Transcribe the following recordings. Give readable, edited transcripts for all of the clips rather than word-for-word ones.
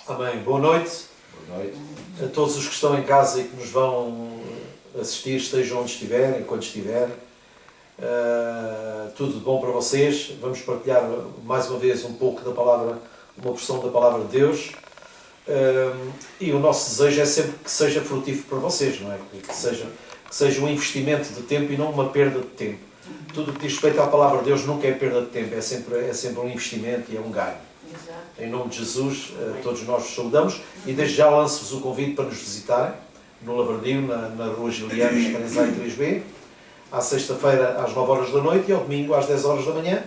Amém. Boa noite. Boa noite. A todos os que estão em casa e que nos vão assistir, estejam onde estiverem, quando estiverem. Tudo de bom para vocês. Vamos partilhar mais uma vez um pouco da palavra, uma porção da palavra de Deus. E o nosso desejo é sempre que seja frutífero para vocês, não é? Que seja um investimento de tempo e não uma perda de tempo. Tudo o que diz respeito à palavra de Deus nunca é perda de tempo, é sempre um investimento e é um ganho. Exato. Em nome de Jesus, todos nós vos saudamos e desde já lanço-vos o convite para nos visitarem no Lavardio, na rua Gilianos 3A e 3B, à sexta-feira às 9 horas da noite e ao domingo às 10 horas da manhã.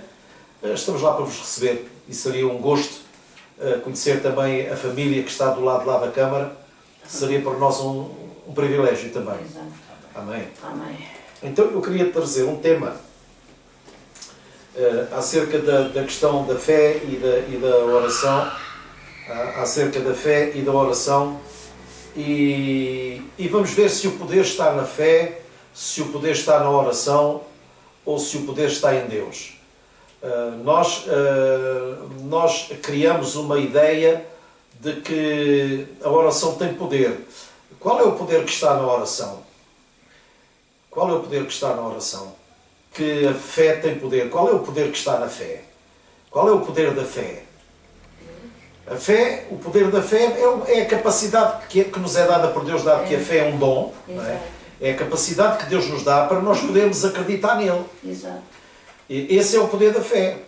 Estamos lá para vos receber e seria um gosto conhecer também a família que está do lado de lá da Câmara. Seria para nós um privilégio também. Exato. Amém. Amém. Então eu queria trazer um tema acerca da questão da fé e da oração, acerca da fé e da oração, e vamos ver se o poder está na fé, se o poder está na oração ou se o poder está em Deus. Nós criamos uma ideia de que a oração tem poder. Qual é o poder que está na oração? Qual é o poder que está na oração? Que a fé tem poder. Qual é o poder que está na fé? Qual é o poder da fé? A fé, o poder da fé é a capacidade que nos é dada por Deus, dado que a fé é um dom. Não é? É a capacidade que Deus nos dá para nós podermos acreditar nele. Exato. E esse é o poder da fé.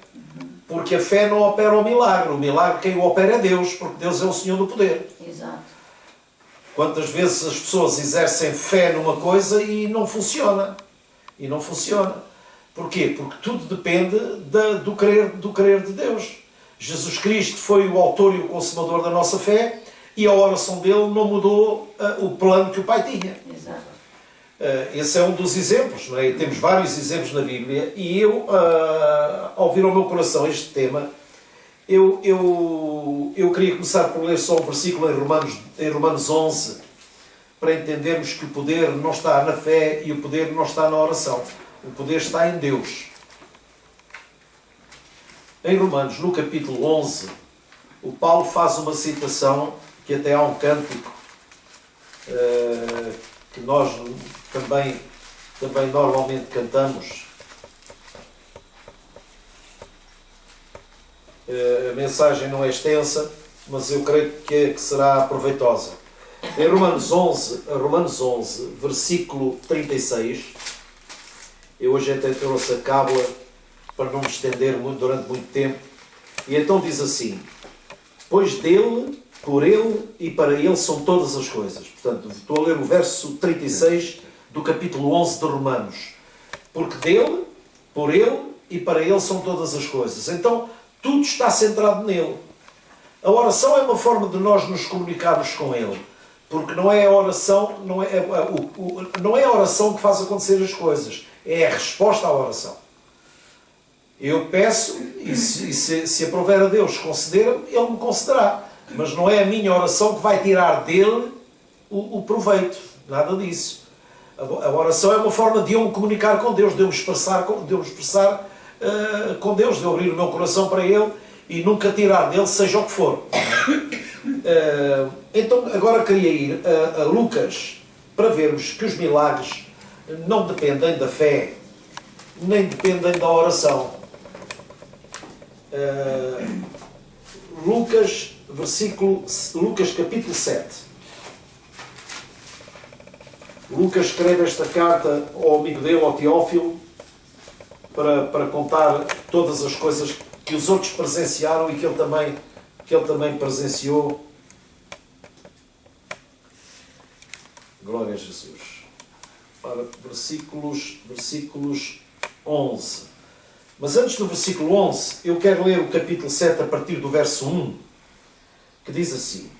Porque a fé não opera o milagre. O milagre quem o opera é Deus, porque Deus é o Senhor do poder. Exato. Quantas vezes as pessoas exercem fé numa coisa e não funciona. E não funciona. Porquê? Porque tudo depende do querer de Deus. Jesus Cristo foi o autor e o consumador da nossa fé e a oração dele não mudou o plano que o Pai tinha. Exato. Esse é um dos exemplos, não é? E temos vários exemplos na Bíblia e eu, ao vir ao meu coração este tema, eu queria começar por ler só um versículo em Romanos 11 para entendermos que o poder não está na fé e o poder não está na oração. O poder está em Deus. Em Romanos, no capítulo 11, o Paulo faz uma citação que até há um cântico que nós também normalmente cantamos. A mensagem não é extensa, mas eu creio que será proveitosa. Em Romanos 11, versículo 36, eu hoje até trouxe a cábula para não me estender durante muito tempo, e então diz assim: pois dele, por ele e para ele são todas as coisas. Portanto, estou a ler o verso 36 do capítulo 11 de Romanos. Porque dele, por ele e para ele são todas as coisas. Então, tudo está centrado nele. A oração é uma forma de nós nos comunicarmos com ele. Porque não é a oração, não é a oração que faz acontecer as coisas. É a resposta à oração. Eu peço, e se aprover a Deus conceder-me, Ele me concederá. Mas não é a minha oração que vai tirar dele o proveito. Nada disso. A oração é uma forma de eu me comunicar com Deus, de eu me expressar com Deus, de eu abrir o meu coração para Ele e nunca tirar dele, seja o que for. Então, agora queria ir a Lucas para vermos que os milagres não dependem da fé, nem dependem da oração. Lucas capítulo 7. Lucas escreve esta carta ao amigo dele, ao Teófilo, para contar todas as coisas que os outros presenciaram e que ele também presenciou. Glória a Jesus. Para versículos 11. Mas antes do versículo 11, eu quero ler o capítulo 7 a partir do verso 1, que diz assim: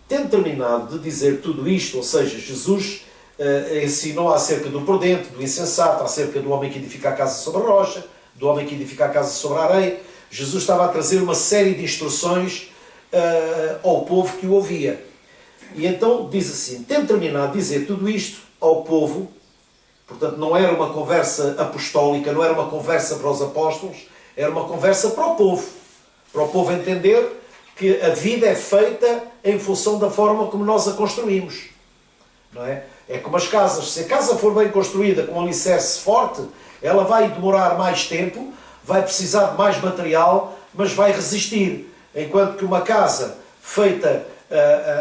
tendo terminado de dizer tudo isto, ou seja, Jesus ensinou acerca do prudente, do insensato, acerca do homem que edifica a casa sobre a rocha, do homem que edifica a casa sobre a areia. Jesus estava a trazer uma série de instruções ao povo que o ouvia. E então diz assim: tendo terminado de dizer tudo isto ao povo, portanto não era uma conversa apostólica, não era uma conversa para os apóstolos, era uma conversa para o povo entender que a vida é feita em função da forma como nós a construímos. Não é? É como as casas. Se a casa for bem construída com um alicerce forte, ela vai demorar mais tempo, vai precisar de mais material, mas vai resistir. Enquanto que uma casa feita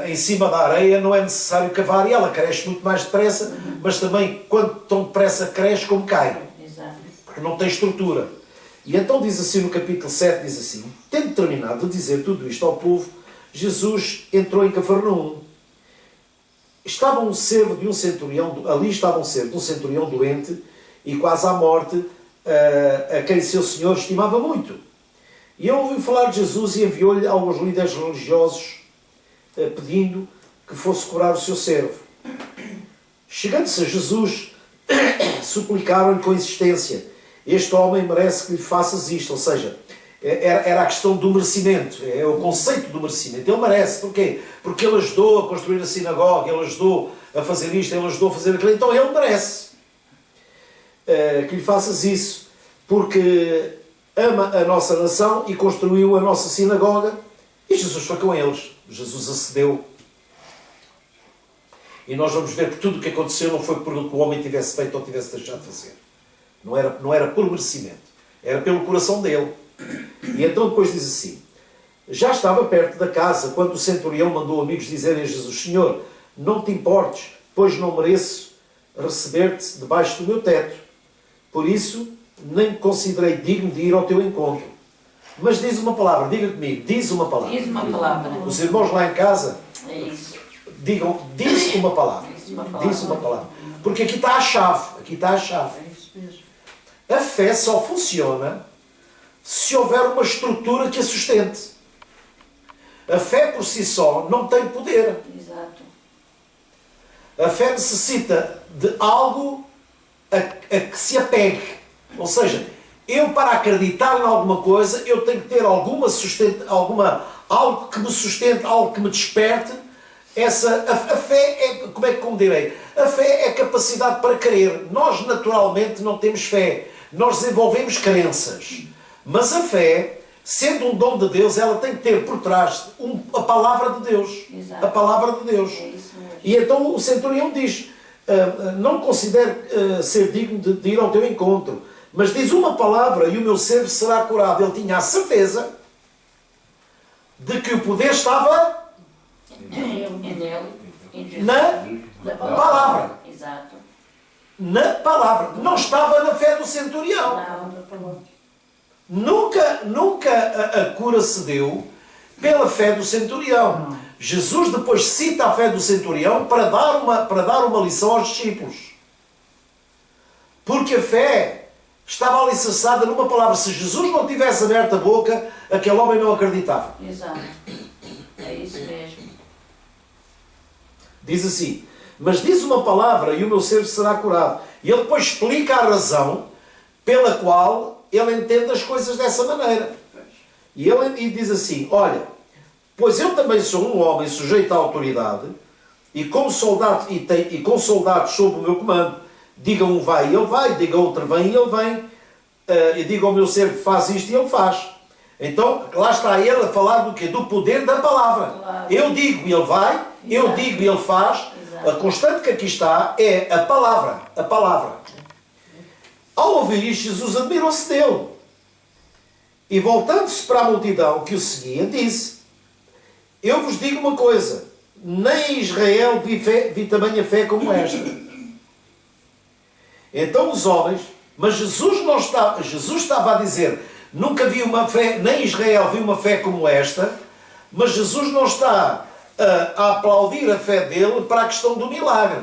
em cima da areia não é necessário cavar e ela cresce muito mais depressa, mas também quanto tão depressa cresce como cai. Porque não tem estrutura. E então diz assim no capítulo 7, diz assim: tendo terminado de dizer tudo isto ao povo, Jesus entrou em Cafarnaum. Estava um servo de um centurião, ali estava um servo de um centurião doente e quase à morte, a quem seu senhor estimava muito. E ele ouviu falar de Jesus e enviou-lhe alguns líderes religiosos pedindo que fosse curar o seu servo. Chegando-se a Jesus, suplicaram-lhe com insistência: este homem merece que lhe faças isto. Ou seja, era a questão do merecimento, é o conceito do merecimento. Ele merece, porquê? Porque ele ajudou a construir a sinagoga, ele ajudou a fazer isto, ele ajudou a fazer aquilo, então ele merece que lhe faças isso, porque ama a nossa nação e construiu a nossa sinagoga. E Jesus foi com eles. Jesus acedeu. E nós vamos ver que tudo o que aconteceu não foi porque o homem tivesse feito ou tivesse deixado de fazer. Não era por merecimento. Era pelo coração dele. E então depois diz assim: já estava perto da casa quando o centurião mandou amigos dizerem a Jesus: Senhor, não te importes, pois não mereço receber-te debaixo do meu teto. Por isso, nem me considerei digno de ir ao teu encontro. Mas diz uma palavra, diga comigo, diz uma palavra. Diz uma palavra. Os irmãos lá em casa, É isso. digam, diz uma palavra. Diz uma palavra. Porque aqui está a chave. Aqui está a chave. É isso mesmo. A fé só funciona se houver uma estrutura que a sustente. A fé por si só não tem poder. Exato. A fé necessita de algo a que se apegue. Ou seja, eu para acreditar em alguma coisa, eu tenho que ter algo que me sustente, algo que me desperte. A fé é, como direi? A fé é a capacidade para crer. Nós naturalmente não temos fé. Nós desenvolvemos crenças. Mas a fé, sendo um dom de Deus, ela tem que ter por trás a palavra de Deus. Exato. A palavra de Deus. É isso mesmo. E então o centurião diz: não considero ser digno de ir ao teu encontro, mas diz uma palavra e o meu servo será curado. Ele tinha a certeza de que o poder estava na palavra. Exato. Na palavra. Não estava na fé do centurião. Nunca a cura se deu pela fé do centurião. Jesus depois cita a fé do centurião para dar uma lição aos discípulos. Porque a fé estava alicerçada numa palavra. Se Jesus não tivesse aberto a boca, aquele homem não acreditava. Exato. É isso mesmo. Diz assim: mas diz uma palavra e o meu servo será curado. E ele depois explica a razão pela qual ele entende as coisas dessa maneira. E diz assim: olha, pois eu também sou um homem sujeito à autoridade, e com soldados sob o meu comando. Diga um vai e ele vai, diga outro vem e ele vem, e diga ao meu servo faz isto e ele faz. Então, lá está ele a falar do quê? Do poder da palavra. Claro. Eu digo e ele vai, eu digo e ele faz. Exato. A constante que aqui está é a palavra. A palavra. Ao ouvir isto, Jesus admirou-se dele. E voltando-se para a multidão que o seguia, disse: eu vos digo uma coisa, nem em Israel vi tamanha fé como esta. Então os homens, mas Jesus estava a dizer, nunca vi uma fé, nem em Israel vi uma fé como esta, mas Jesus não está a aplaudir a fé dele para a questão do milagre.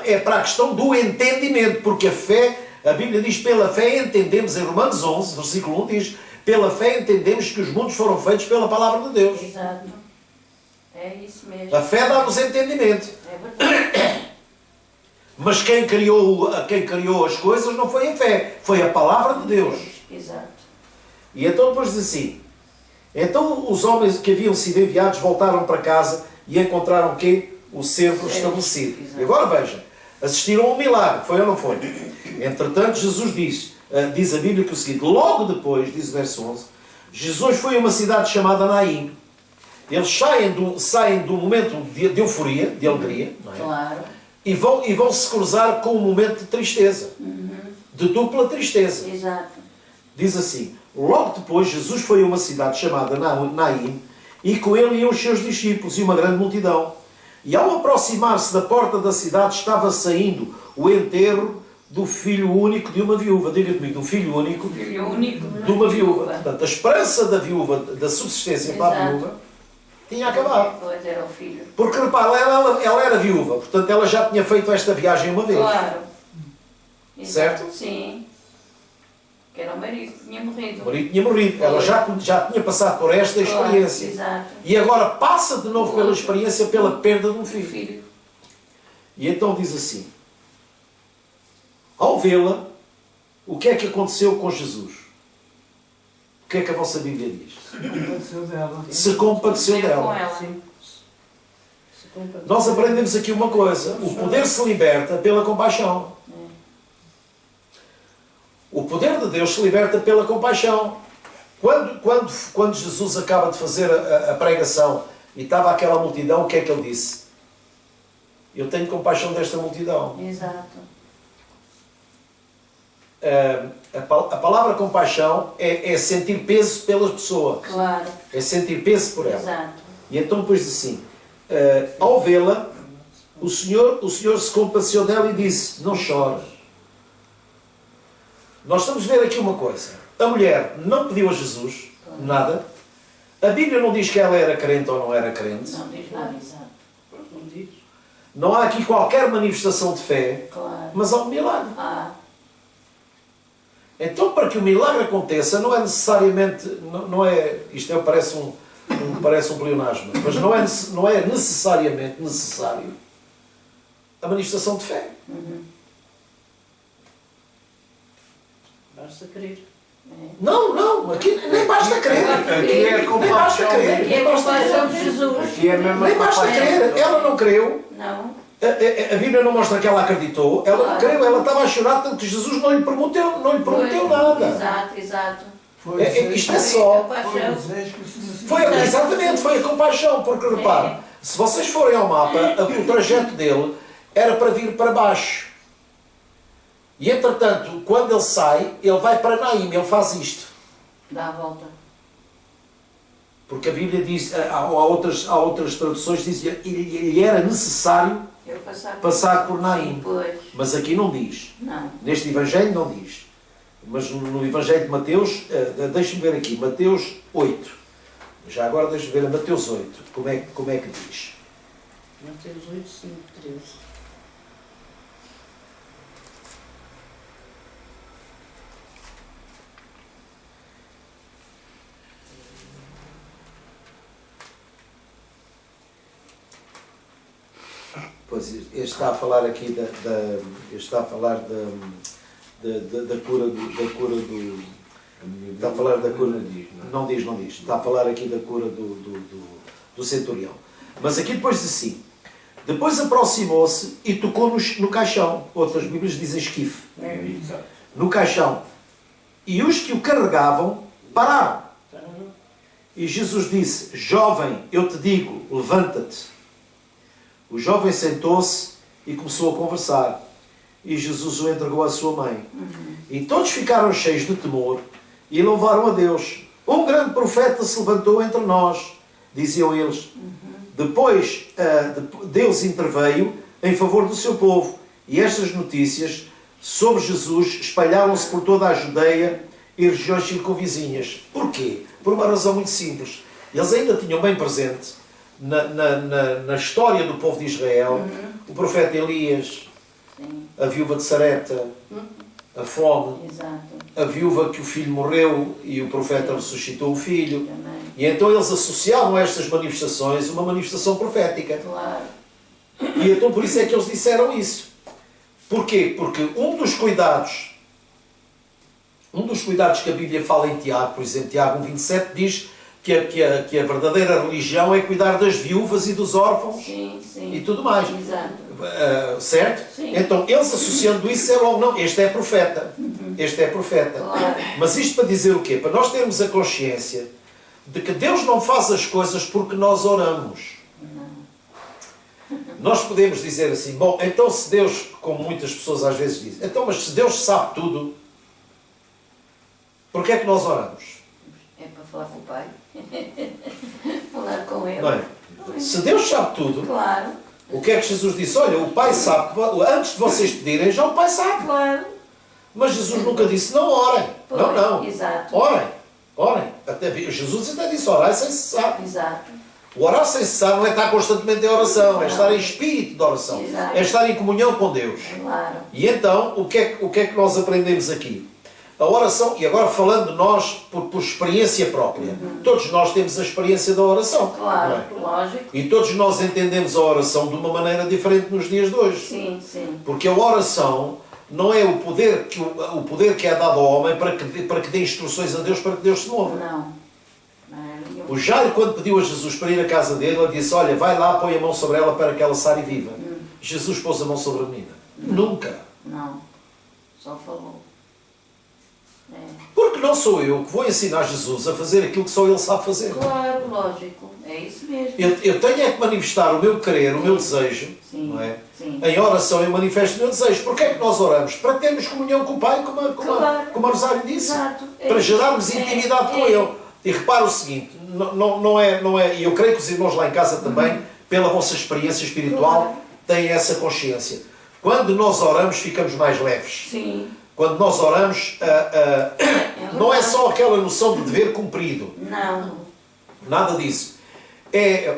É para a questão do entendimento, porque a fé, a Bíblia diz, pela fé entendemos, em Romanos 11, versículo 1 diz, pela fé entendemos que os mundos foram feitos pela palavra de Deus. Exato. É isso mesmo. A fé dá-nos entendimento. É verdade. Mas quem criou as coisas não foi a fé, foi a palavra de Deus. Exato. E então depois diz assim: então os homens que haviam sido enviados voltaram para casa e encontraram o quê? O servo estabelecido. Exato. E agora veja, assistiram a um milagre, foi ou não foi? Entretanto Jesus diz a Bíblia que o seguinte: logo depois, diz o verso 11, Jesus foi a uma cidade chamada Naim, Eles saem do momento de euforia, de alegria, não é? Claro. E vão se cruzar com um momento de tristeza, de dupla tristeza. Exato. Diz assim: logo depois Jesus foi a uma cidade chamada Naim, e com ele iam os seus discípulos e uma grande multidão. E ao aproximar-se da porta da cidade estava saindo o enterro do filho único de uma viúva. Diga comigo, do filho único, Filho único de uma viúva. Portanto, a esperança da viúva, da subsistência para a Exato. viúva, tinha acabado. Pois era o filho. Porque repara, ela era viúva, portanto ela já tinha feito esta viagem uma vez. Claro. Exato. Certo? Sim. Que era o marido que tinha morrido. O marido tinha morrido, ela já tinha passado por esta Claro, experiência. exato. E agora passa de novo pela experiência, pela perda de um O filho. filho. E então diz assim: ao vê-la, o que é que aconteceu com Jesus? O que é que a vossa Bíblia diz? Compadeceu dela. Se compadeceu Veio com dela. ela. Sim. Se compadeceu. Nós aprendemos aqui uma coisa: o poder se liberta pela compaixão. O poder de Deus se liberta pela compaixão. Quando Jesus acaba de fazer a pregação e estava aquela multidão, o que é que ele disse? Eu tenho compaixão desta multidão. Exato. A palavra compaixão é sentir peso pela pessoa. Claro. É sentir peso por ela. Exato. E então depois diz assim: ao vê-la, o Senhor se compadeceu dela e disse: não chores. Nós estamos a ver aqui uma coisa. A mulher não pediu a Jesus nada. A Bíblia não diz que ela era crente ou não era crente. Não diz nada. Exato. Não diz. Não há aqui qualquer manifestação de fé, Claro. mas há um milagre. Ah, Então, para que o milagre aconteça, não é necessariamente, não é, isto parece um pleonasmo, mas não é necessariamente necessário a manifestação de fé. Basta crer. Não, aqui nem basta crer. Aqui é Nem basta compaixão. crer. aqui é compaixão de Jesus. Aqui é a mesma Nem basta crer. Ela não creu. Não. A Bíblia não mostra que ela acreditou. Ela não creu. Ela estava a chorar tanto que Jesus não lhe prometeu nada. Exato, exato. Foi Isto é só. Foi o Compaixão. desejo que o Senhor sentiu. Exatamente, foi a compaixão. Porque repare, se vocês forem ao mapa, o trajeto dele era para vir para baixo. E entretanto, quando ele sai, ele vai para Naim, ele faz isto. Dá a volta. Porque a Bíblia diz, há outras traduções que dizem que lhe era necessário Eu passar por Naim. Pois. Mas aqui não diz. Não. Neste Evangelho não diz. Mas no Evangelho de Mateus, deixa-me ver aqui, Mateus 8. Já agora deixa-me ver a Mateus 8. Como é que diz? Mateus 8, 5, 13. Pois, este está a falar aqui está a falar da cura do. Está a falar da cura. Não diz. Está a falar aqui da cura do centurião. Mas aqui depois diz assim: depois aproximou-se e tocou no caixão. Outras Bíblias dizem esquife. No caixão. E os que o carregavam pararam. E Jesus disse: jovem, eu te digo, levanta-te. O jovem sentou-se e começou a conversar. E Jesus o entregou à sua mãe. E todos ficaram cheios de temor e louvaram a Deus. Um grande profeta se levantou entre nós, diziam eles. Depois Deus interveio em favor do seu povo. E estas notícias sobre Jesus espalharam-se por toda a Judeia e regiões circunvizinhas. Porquê? Por uma razão muito simples. Eles ainda tinham bem presente na história do povo de Israel o profeta Elias, Sim. a viúva de Sarepta, a fome, Exato. a viúva que o filho morreu e o profeta ressuscitou o filho. Também. E então eles associavam a estas manifestações uma manifestação profética. Claro. E então por isso é que eles disseram isso. Porquê? Porque um dos cuidados que a Bíblia fala em Tiago, por exemplo, Tiago 1,27 diz que a verdadeira religião é cuidar das viúvas e dos órfãos Sim. e tudo mais. Exato. Certo? Sim. Então eles associando isso é logo, não, este é profeta. Este é profeta. Claro. Mas isto para dizer o quê? Para nós termos a consciência de que Deus não faz as coisas porque nós oramos. Nós podemos dizer assim, bom, então se Deus, como muitas pessoas às vezes dizem, então mas se Deus sabe tudo, porquê é que nós oramos? É para falar com o pai. Falar com ele. Não é? Se Deus sabe tudo, Claro, o que é que Jesus disse? Olha, o Pai sabe, antes de vocês pedirem, já o Pai sabe. claro. Mas Jesus nunca disse, não orem. Pois, Não, não. exato. Orem. Orem. Até, Jesus até disse, orai sem cessar. Exato. O orar sem cessar não é estar constantemente em oração, é estar em espírito de oração. Exato. É estar em comunhão com Deus. Claro. E então, o que é que nós aprendemos aqui? A oração, e agora falando de nós por experiência própria, todos nós temos a experiência da oração. Não Claro, é? lógico. E todos nós entendemos a oração de uma maneira diferente nos dias de hoje. Sim, sim. Porque a oração não é o poder que é dado ao homem para que dê instruções a Deus para que Deus se mova. Não. Não é nenhum. O Jairo, quando pediu a Jesus para ir à casa dele, ele disse, olha, vai lá, põe a mão sobre ela para que ela sare e viva. Jesus pôs a mão sobre a menina. Nunca. Não. Só falou. É. Porque não sou eu que vou ensinar Jesus a fazer aquilo que só ele sabe fazer. Claro, lógico. É isso mesmo. Eu tenho é que manifestar o meu querer, o meu desejo, Sim, não é? sim. Em oração eu manifesto o meu desejo. Porquê é que nós oramos? Para termos comunhão com o Pai, como a Rosário disse. Exato. É Para isso. gerarmos intimidade com Ele. E repara o seguinte, não é, e eu creio que os irmãos lá em casa também, pela vossa experiência espiritual, têm essa consciência. Quando nós oramos, ficamos mais leves. Sim. Quando nós oramos, não é só aquela noção de dever cumprido. Não. Nada disso.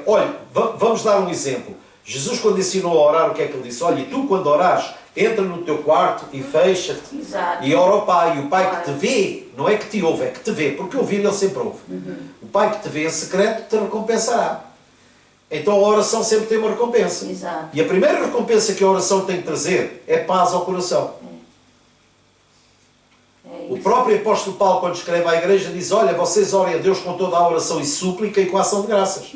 Olha, vamos dar um exemplo. Jesus, quando ensinou a orar, o que é que ele disse? Olha, e tu quando orares, entra no teu quarto e fecha-te Exato. e ora ao Pai. E o Pai que Claro. te vê, não é que te ouve, é que te vê, porque ouvir ele sempre ouve. O Pai que te vê em secreto te recompensará. Então a oração sempre tem uma recompensa. Exato. E a primeira recompensa que a oração tem que trazer é paz ao coração. É O isso. próprio apóstolo Paulo, quando escreve à igreja, diz, olha, vocês orem a Deus com toda a oração e súplica e com a ação de graças.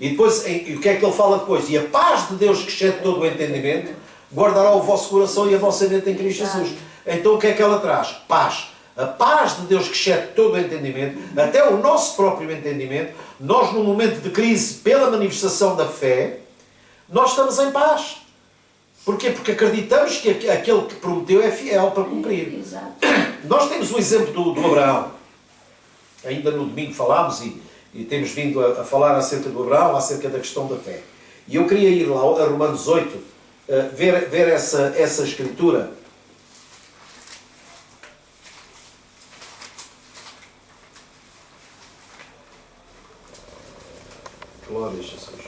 E depois, e o que é que ele fala depois? E a paz de Deus que excede todo o entendimento, guardará o vosso coração e a vossa mente em Cristo Jesus. Então o que é que ela traz? Paz. A paz de Deus que excede todo o entendimento, até o nosso próprio entendimento, nós num momento de crise, pela manifestação da fé, nós estamos em paz. Porquê? Porque acreditamos que aquele que prometeu é fiel para cumprir. Exato. Nós temos o exemplo do Abraão. Ainda no domingo falámos e temos vindo a falar acerca do Abraão, acerca da questão da fé. E eu queria ir lá a Romanos 8, ver essa escritura. Glória a Jesus.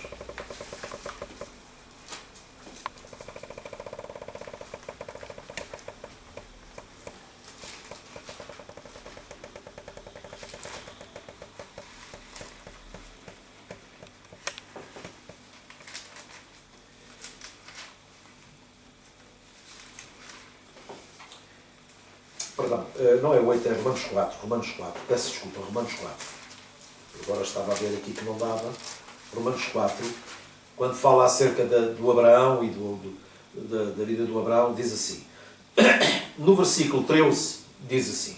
Perdão, não é 8, é Romanos 4. Romanos 4. Peço desculpa, Romanos 4. Agora estava a ver aqui que não dava. Romanos 4, quando fala acerca do Abraão e da vida do Abraão, diz assim. No versículo 13, diz assim.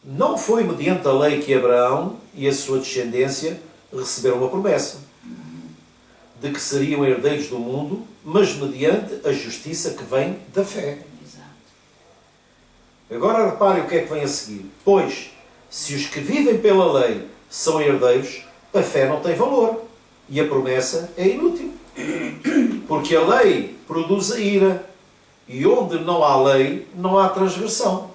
Não foi mediante a lei que Abraão e a sua descendência receberam uma promessa de que seriam herdeiros do mundo, mas mediante a justiça que vem da fé. Exato. Agora reparem o que é que vem a seguir. Pois, se os que vivem pela lei são herdeiros, a fé não tem valor e a promessa é inútil. Porque a lei produz a ira e onde não há lei, não há transgressão.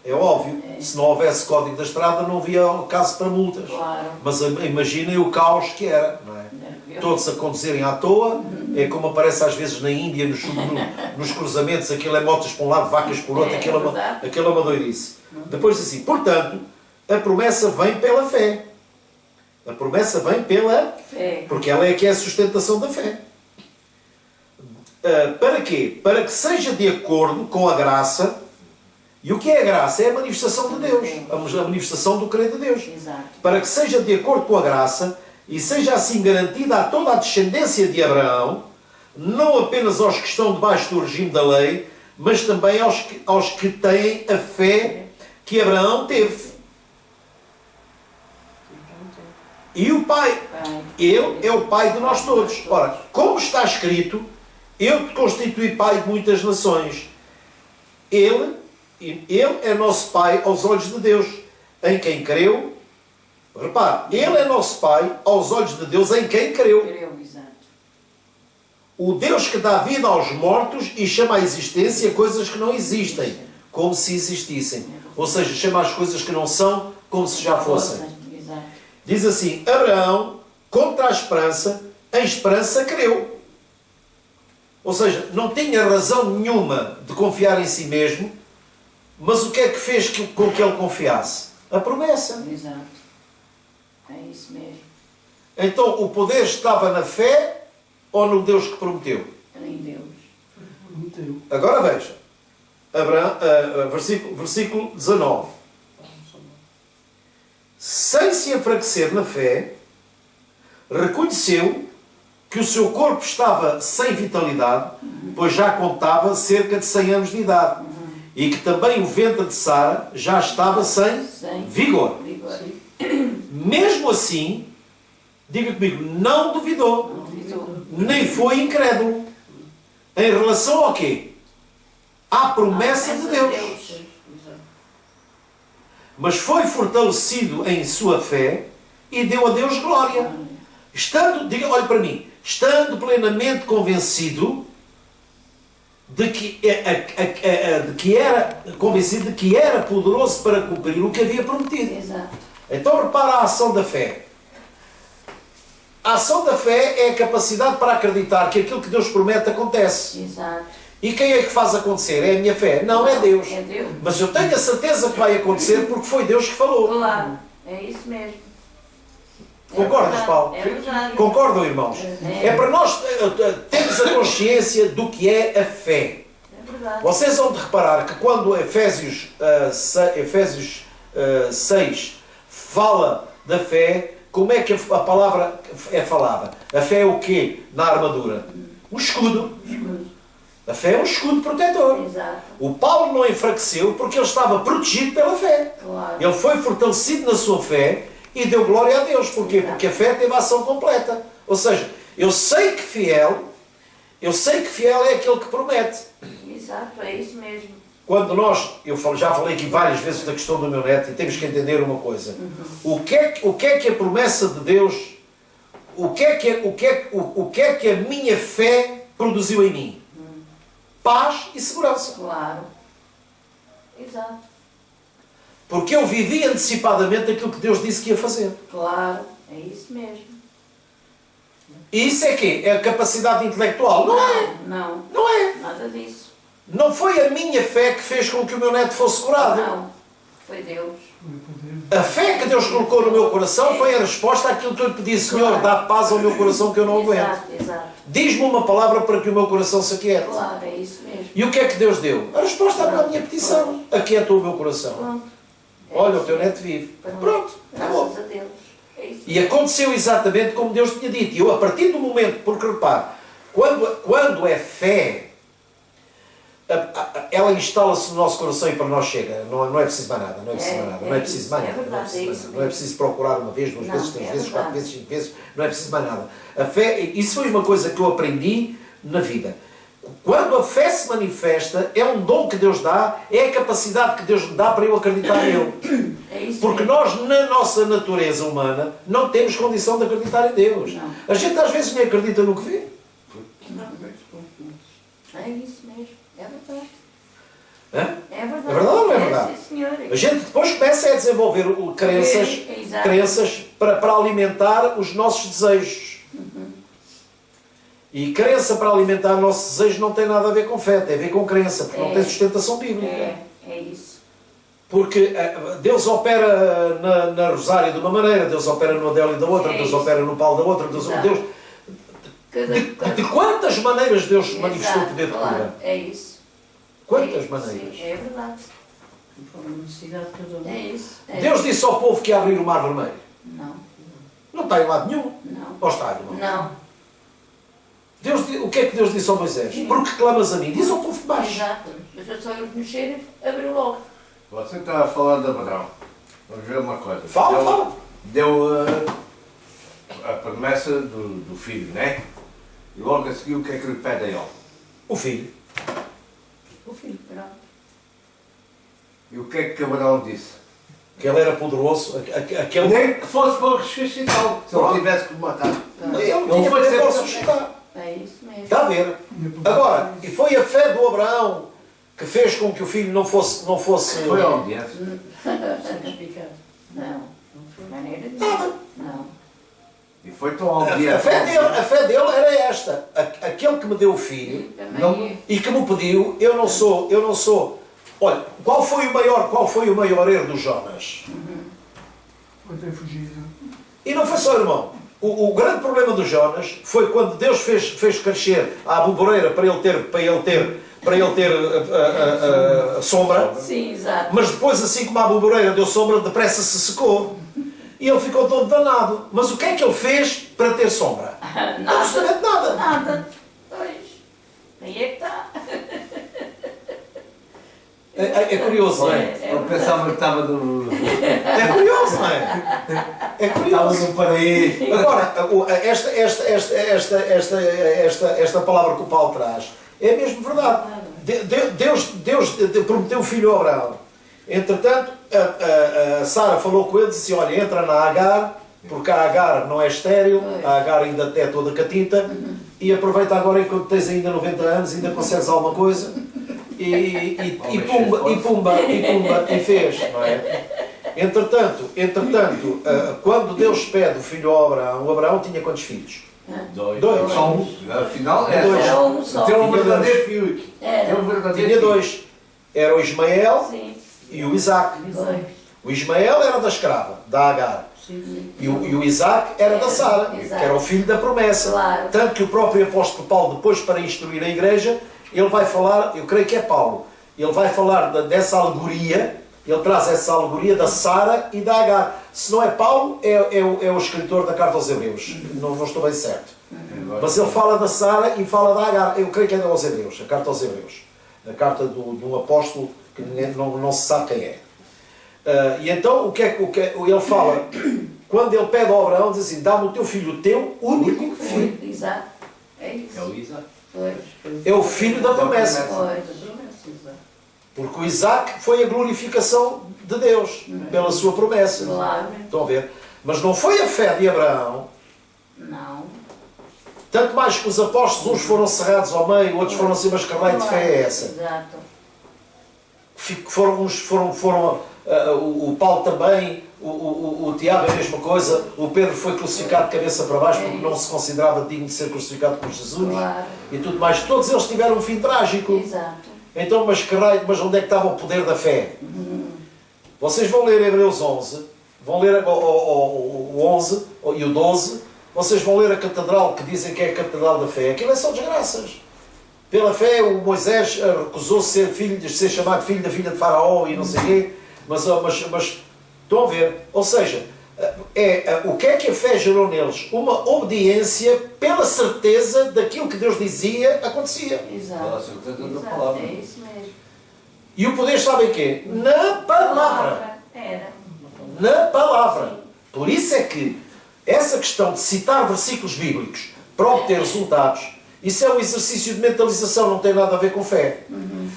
É óbvio. Se não houvesse código da estrada, não havia caso para multas. Claro. Mas imaginem o caos que era, não é? Todos a conduzirem à toa, é como aparece às vezes na Índia, nos cruzamentos, aquilo é motos para um lado, vacas por outro, aquilo é uma doidice. Depois assim, portanto, a promessa vem pela fé. A promessa vem pela Fé. porque ela é que é a sustentação da fé. Para quê? Para que seja de acordo com a graça. E o que é a graça? É a manifestação de Deus. A manifestação do querer de Deus. Exato. Para que seja de acordo com a graça e seja assim garantida a toda a descendência de Abraão, não apenas aos que estão debaixo do regime da lei, mas também aos que têm a fé que Abraão teve. E o Pai. Pai. Ele é o Pai de nós todos. Ora, como está escrito, eu te constituí Pai de muitas nações. Ele é nosso Pai aos olhos de Deus, em quem creu. Repare, Ele é nosso Pai aos olhos de Deus, em quem creu. Creu, exato. O Deus que dá vida aos mortos e chama à existência coisas que não existem, como se existissem. Ou seja, chama as coisas que não são, como se já fossem. Exato. Diz assim, Abraão, contra a esperança, em esperança creu. Ou seja, não tinha razão nenhuma de confiar em si mesmo, mas o que é que fez com que ele confiasse? A promessa. Exato. É isso mesmo. Então, o poder estava na fé ou no Deus que prometeu? Em Deus. Prometeu. Agora veja, versículo 19. Sem se enfraquecer na fé, reconheceu que o seu corpo estava sem vitalidade, pois já contava cerca de 100 anos de idade, e que também o ventre de Sara já estava sem vigor. Vigor. Mesmo assim, diga comigo, não duvidou, Não duvidou. nem foi incrédulo. Em relação ao quê? À promessa de Deus. Exato. Mas foi fortalecido em sua fé e deu a Deus glória. Olhe para mim, estando plenamente convencido de que era poderoso para cumprir o que havia prometido. Exato. Então repara a ação da fé. A ação da fé é a capacidade para acreditar que aquilo que Deus promete acontece. Exato. E quem é que faz acontecer? É a minha fé? Não, é Deus. É Deus. Mas eu tenho a certeza que vai acontecer porque foi Deus que falou. Claro. É isso mesmo. Concordas, verdade, Paulo? É verdade. Concordam, irmãos? É para nós termos a consciência do que é a fé. É verdade. Vocês vão de reparar que quando Efésios 6 fala da fé, como é que a palavra é falada? A fé é o quê na armadura? Um escudo. A fé é um escudo protetor. Exato. O Paulo não enfraqueceu porque ele estava protegido pela fé. Claro. Ele foi fortalecido na sua fé e deu glória a Deus. Porquê? Porque a fé teve a ação completa. Ou seja, eu sei que fiel é aquele que promete. Exato, é isso mesmo. Quando já falei aqui várias vezes da questão do meu neto e temos que entender uma coisa. O que é que a promessa de Deus, o que é que a minha fé produziu em mim? Paz e segurança. Claro. Exato. Porque eu vivi antecipadamente aquilo que Deus disse que ia fazer. Claro. É isso mesmo. E isso é quê? É a capacidade intelectual? Não é. Não. Não é. Nada disso. Não foi a minha fé que fez com que o meu neto fosse curado. Não. Foi Deus. A fé que Deus colocou no meu coração foi a resposta àquilo que eu lhe pedi. Senhor, dá paz ao meu coração que eu não aguento. Exato, exato. Diz-me uma palavra para que o meu coração se aquiete. Claro, é isso mesmo. E o que é que Deus deu? A resposta à minha petição. Aquieta o meu coração. Pronto. É Olha, o isso teu mesmo. neto vive. Pronto. Pronto, acabou. Graças a Deus. É isso. E aconteceu exatamente como Deus tinha dito. E eu, a partir do momento, porque repare, quando é fé, ela instala-se no nosso coração e para nós chega. Não é preciso mais nada. Não é preciso mais nada. Não é preciso mais É nada. verdade, é isso Não é preciso procurar uma vez, duas Não, vezes, três é vezes, quatro verdade. vezes, cinco vezes. Não é preciso mais nada. A fé, isso foi uma coisa que eu aprendi na vida. Quando a fé se manifesta, é um dom que Deus dá, é a capacidade que Deus me dá para eu acreditar nele. É isso Porque mesmo. nós, na nossa natureza humana, não temos condição de acreditar em Deus. Não. A gente às vezes nem acredita no que vê. É isso mesmo. É verdade. Hã? É verdade. É verdade ou não é verdade? Sim, senhor. A gente depois começa a desenvolver Exato. crenças para alimentar os nossos desejos. E crença para alimentar o nosso desejo não tem nada a ver com fé, tem a ver com crença, porque não tem sustentação bíblica. É isso. Porque Deus opera na Rosário de uma maneira, Deus opera no Adélio da outra, É Deus isso. opera no Paulo da outra, Exato. Deus... De quantas maneiras Deus manifestou o poder de claro, cura? é isso. Quantas É, maneiras? sim, é verdade. Conforme a necessidade de cada um. É isso. É. Deus disse ao povo que ia abrir o mar vermelho. Não. Não está em lado nenhum. Não. Ou está, irmão? Não. O que é que Deus disse ao Moisés? Porque clamas a mim? Diz ao povo de baixo. Exato. Mas eu só eu mexer e abriu logo. Você está falando de Abraão. Vamos ver uma coisa. Fala. Deu a promessa do filho, né? E logo a seguir o que é que lhe pede a ele? O filho. O filho, pronto. E o que é que Abraão disse? Que ele era poderoso. Aquele... Nem que fosse para ressuscitá-lo, se ele Pronto. tivesse que o matar. Ele tinha foi poder sempre- para ressuscitar. É isso mesmo. Está a ver? Agora, e foi a fé do Abraão que fez com que o filho não fosse... Foi a obediência. Sacrificado. Não. De maneira Nada. nenhuma. Não. E foi tão A obediente. fé dele era esta. Aquele que me deu o filho E também Não- e que me pediu, eu não sou... Olha, qual foi o maior erro do Jonas? Foi ter fugido. E não foi só, irmão. O grande problema do Jonas foi quando Deus fez crescer a aboboreira para ele ter sombra, Sim, exato. mas depois, assim como a aboboreira deu sombra, depressa se secou. E ele ficou todo danado. Mas o que é que ele fez para ter sombra? Nada. Absolutamente nada. Nada. Pois. Aí é que está. É curioso, não é? Eu pensava que estava no... É curioso, não é? É Estava curioso. no paraíso. Agora, esta palavra que o Paulo traz é mesmo verdade. Deus prometeu o filho a Abraão. Entretanto, a Sara falou com ele e disse: olha, entra na Agar, porque a Agar não é estéril, a Agar ainda é toda catita, e aproveita agora enquanto tens ainda 90 anos, ainda consegues alguma coisa. E pumba, e fez, não é? Entretanto, quando Deus pede o filho a Abraão, o Abraão tinha quantos filhos? Dois. Dois. Só um. Afinal, é Dois. Era um só. Tem um Tinha verdadeiro filho. Era. Tem um verdadeiro Tinha filho. dois. Era o Ismael Sim. e o Isaac. Foi. O Ismael era da escrava, da Agar. Sim. E o Isaac era da Sara, que era o filho da promessa. Claro. Tanto que o próprio apóstolo Paulo, depois para instruir a igreja, ele vai falar, eu creio que é Paulo, ele vai falar dessa alegoria, ele traz essa alegoria da Sara e da Agar. Se não é Paulo, é o escritor da carta aos Hebreus. Não estou bem certo. Mas ele fala da Sara e fala da Agar. Eu creio que é aos Hebreus, a carta aos Hebreus. A carta de um apóstolo que não se sabe quem é. E então, o que ele fala? Quando ele pede ao Abraão, diz assim: dá-me o teu filho, o teu único filho. Foi. Exato. É isso. É o Isaac. Foi. É o filho da promessa. Foi. Porque o Isaac foi a glorificação de Deus, pela sua promessa. Claro. Estão a ver? Mas não foi a fé de Abraão, Não. tanto mais que os apóstolos, uns foram cerrados ao meio, outros foram assim, mas que raio de fé é essa? Exato. O Paulo também, o Tiago é a mesma coisa, o Pedro foi crucificado de cabeça para baixo porque não se considerava digno de ser crucificado por Jesus Claro. e tudo mais. Todos eles tiveram um fim trágico. Exato. Então, mas onde é que estava o poder da fé? Vocês vão ler Hebreus 11, vão ler o 11 e o 12, vocês vão ler a catedral que dizem que é a catedral da fé. Aquilo é só desgraças. Pela fé, o Moisés recusou-se de ser chamado filho da filha de Faraó e não sei o quê, mas estão a ver? Ou seja, o que é que a fé gerou neles? Uma obediência pela certeza daquilo que Deus dizia acontecia. Exato. Pela certeza da Exato. palavra. É isso mesmo. E o poder, sabem quê? Na palavra. Era. Na palavra. Por isso é que essa questão de citar versículos bíblicos para obter resultados, isso é um exercício de mentalização, não tem nada a ver com fé.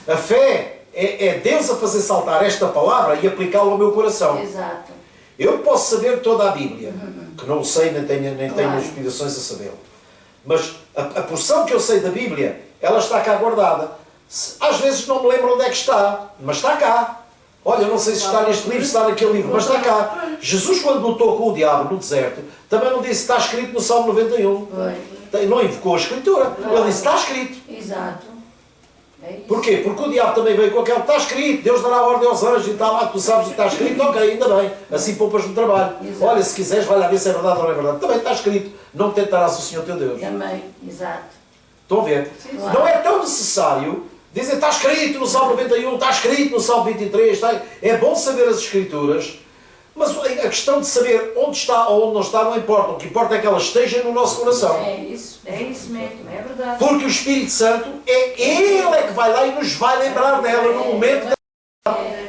A fé é Deus a fazer saltar esta palavra e aplicá-la ao meu coração. Exato. Eu posso saber toda a Bíblia, que não o sei, nem tenho Claro. inspirações a sabê-lo. Mas a porção que eu sei da Bíblia, ela está cá guardada. Às vezes não me lembro onde é que está, mas está cá. Olha, eu não sei se está neste livro, se está naquele livro, mas está cá. Jesus, quando lutou com o diabo no deserto, também não disse: está escrito no Salmo 91. Foi. Não invocou a Escritura. Ele disse: está escrito. Exato. É isso. Porquê? Porque o diabo também veio com aquele: está escrito, Deus dará ordem aos anjos e está lá, tu sabes que está escrito, ok, ainda bem, assim poupas-me trabalho. Exato. Olha, se quiseres, vai lá ver se é verdade ou não é verdade. Também está escrito: não tentarás o Senhor teu Deus. Também. Exato. Estão a ver? Claro. Não é tão necessário dizer: está escrito no Salmo 91, está escrito no Salmo 23. É bom saber as Escrituras, mas a questão de saber onde está ou onde não está não importa. O que importa é que ela esteja no nosso coração. É isso mesmo. É verdade. Porque o Espírito Santo Ele é que vai lá e nos vai lembrar dela no momento.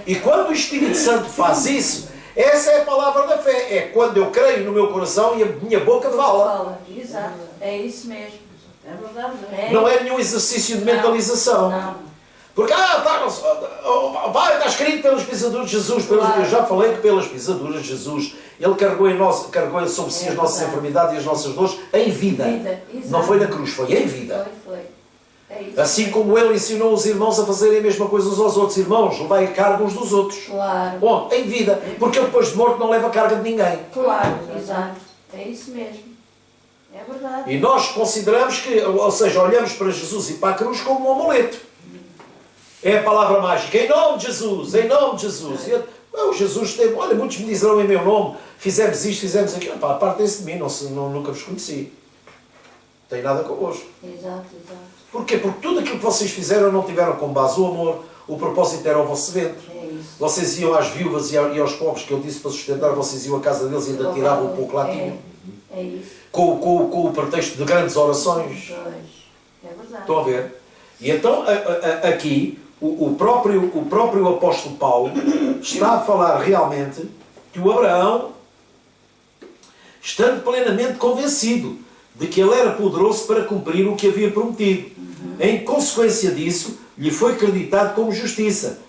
E quando o Espírito Santo faz isso, Essa é a palavra da fé. É quando eu creio no meu coração e a minha boca fala. Fala, exato. É isso mesmo. É verdade. Não é nenhum exercício de mentalização. Não. Porque, está escrito pelas pisaduras de Jesus. Eu já falei que pelas pisaduras de Jesus, Ele carregou sobre si as nossas enfermidades e as nossas dores em vida. Não foi na cruz, foi em vida. Foi. É isso. Assim como Ele ensinou os irmãos a fazerem a mesma coisa uns aos outros. Irmãos, levai a carga uns dos outros. Claro. Bom, em vida. Porque Ele depois de morto não leva a carga de ninguém. Claro, exato. É isso mesmo. É verdade. E nós consideramos que, ou seja, olhamos para Jesus e para a cruz como um amuleto. É a palavra mágica, em nome de Jesus, em nome de Jesus. E Jesus teve, olha, muitos me disseram em meu nome, fizemos isto, fizemos aquilo. Pá, apartem-se de mim, nunca vos conheci. Não tem nada convosco. Exato. Porquê? Porque tudo aquilo que vocês fizeram não tiveram como base o amor, o propósito era o vosso ventre. É isso. Vocês iam às viúvas e aos pobres, que eu disse para sustentar, vocês iam à casa deles e ainda tiravam um pouco lá tinham. É isso. Com o pretexto de grandes orações. Pois. É verdade. Estão a ver? E então, aqui, o próprio apóstolo Paulo está a falar realmente que o Abraão, estando plenamente convencido de que ele era poderoso para cumprir o que havia prometido, em consequência disso, lhe foi acreditado como justiça.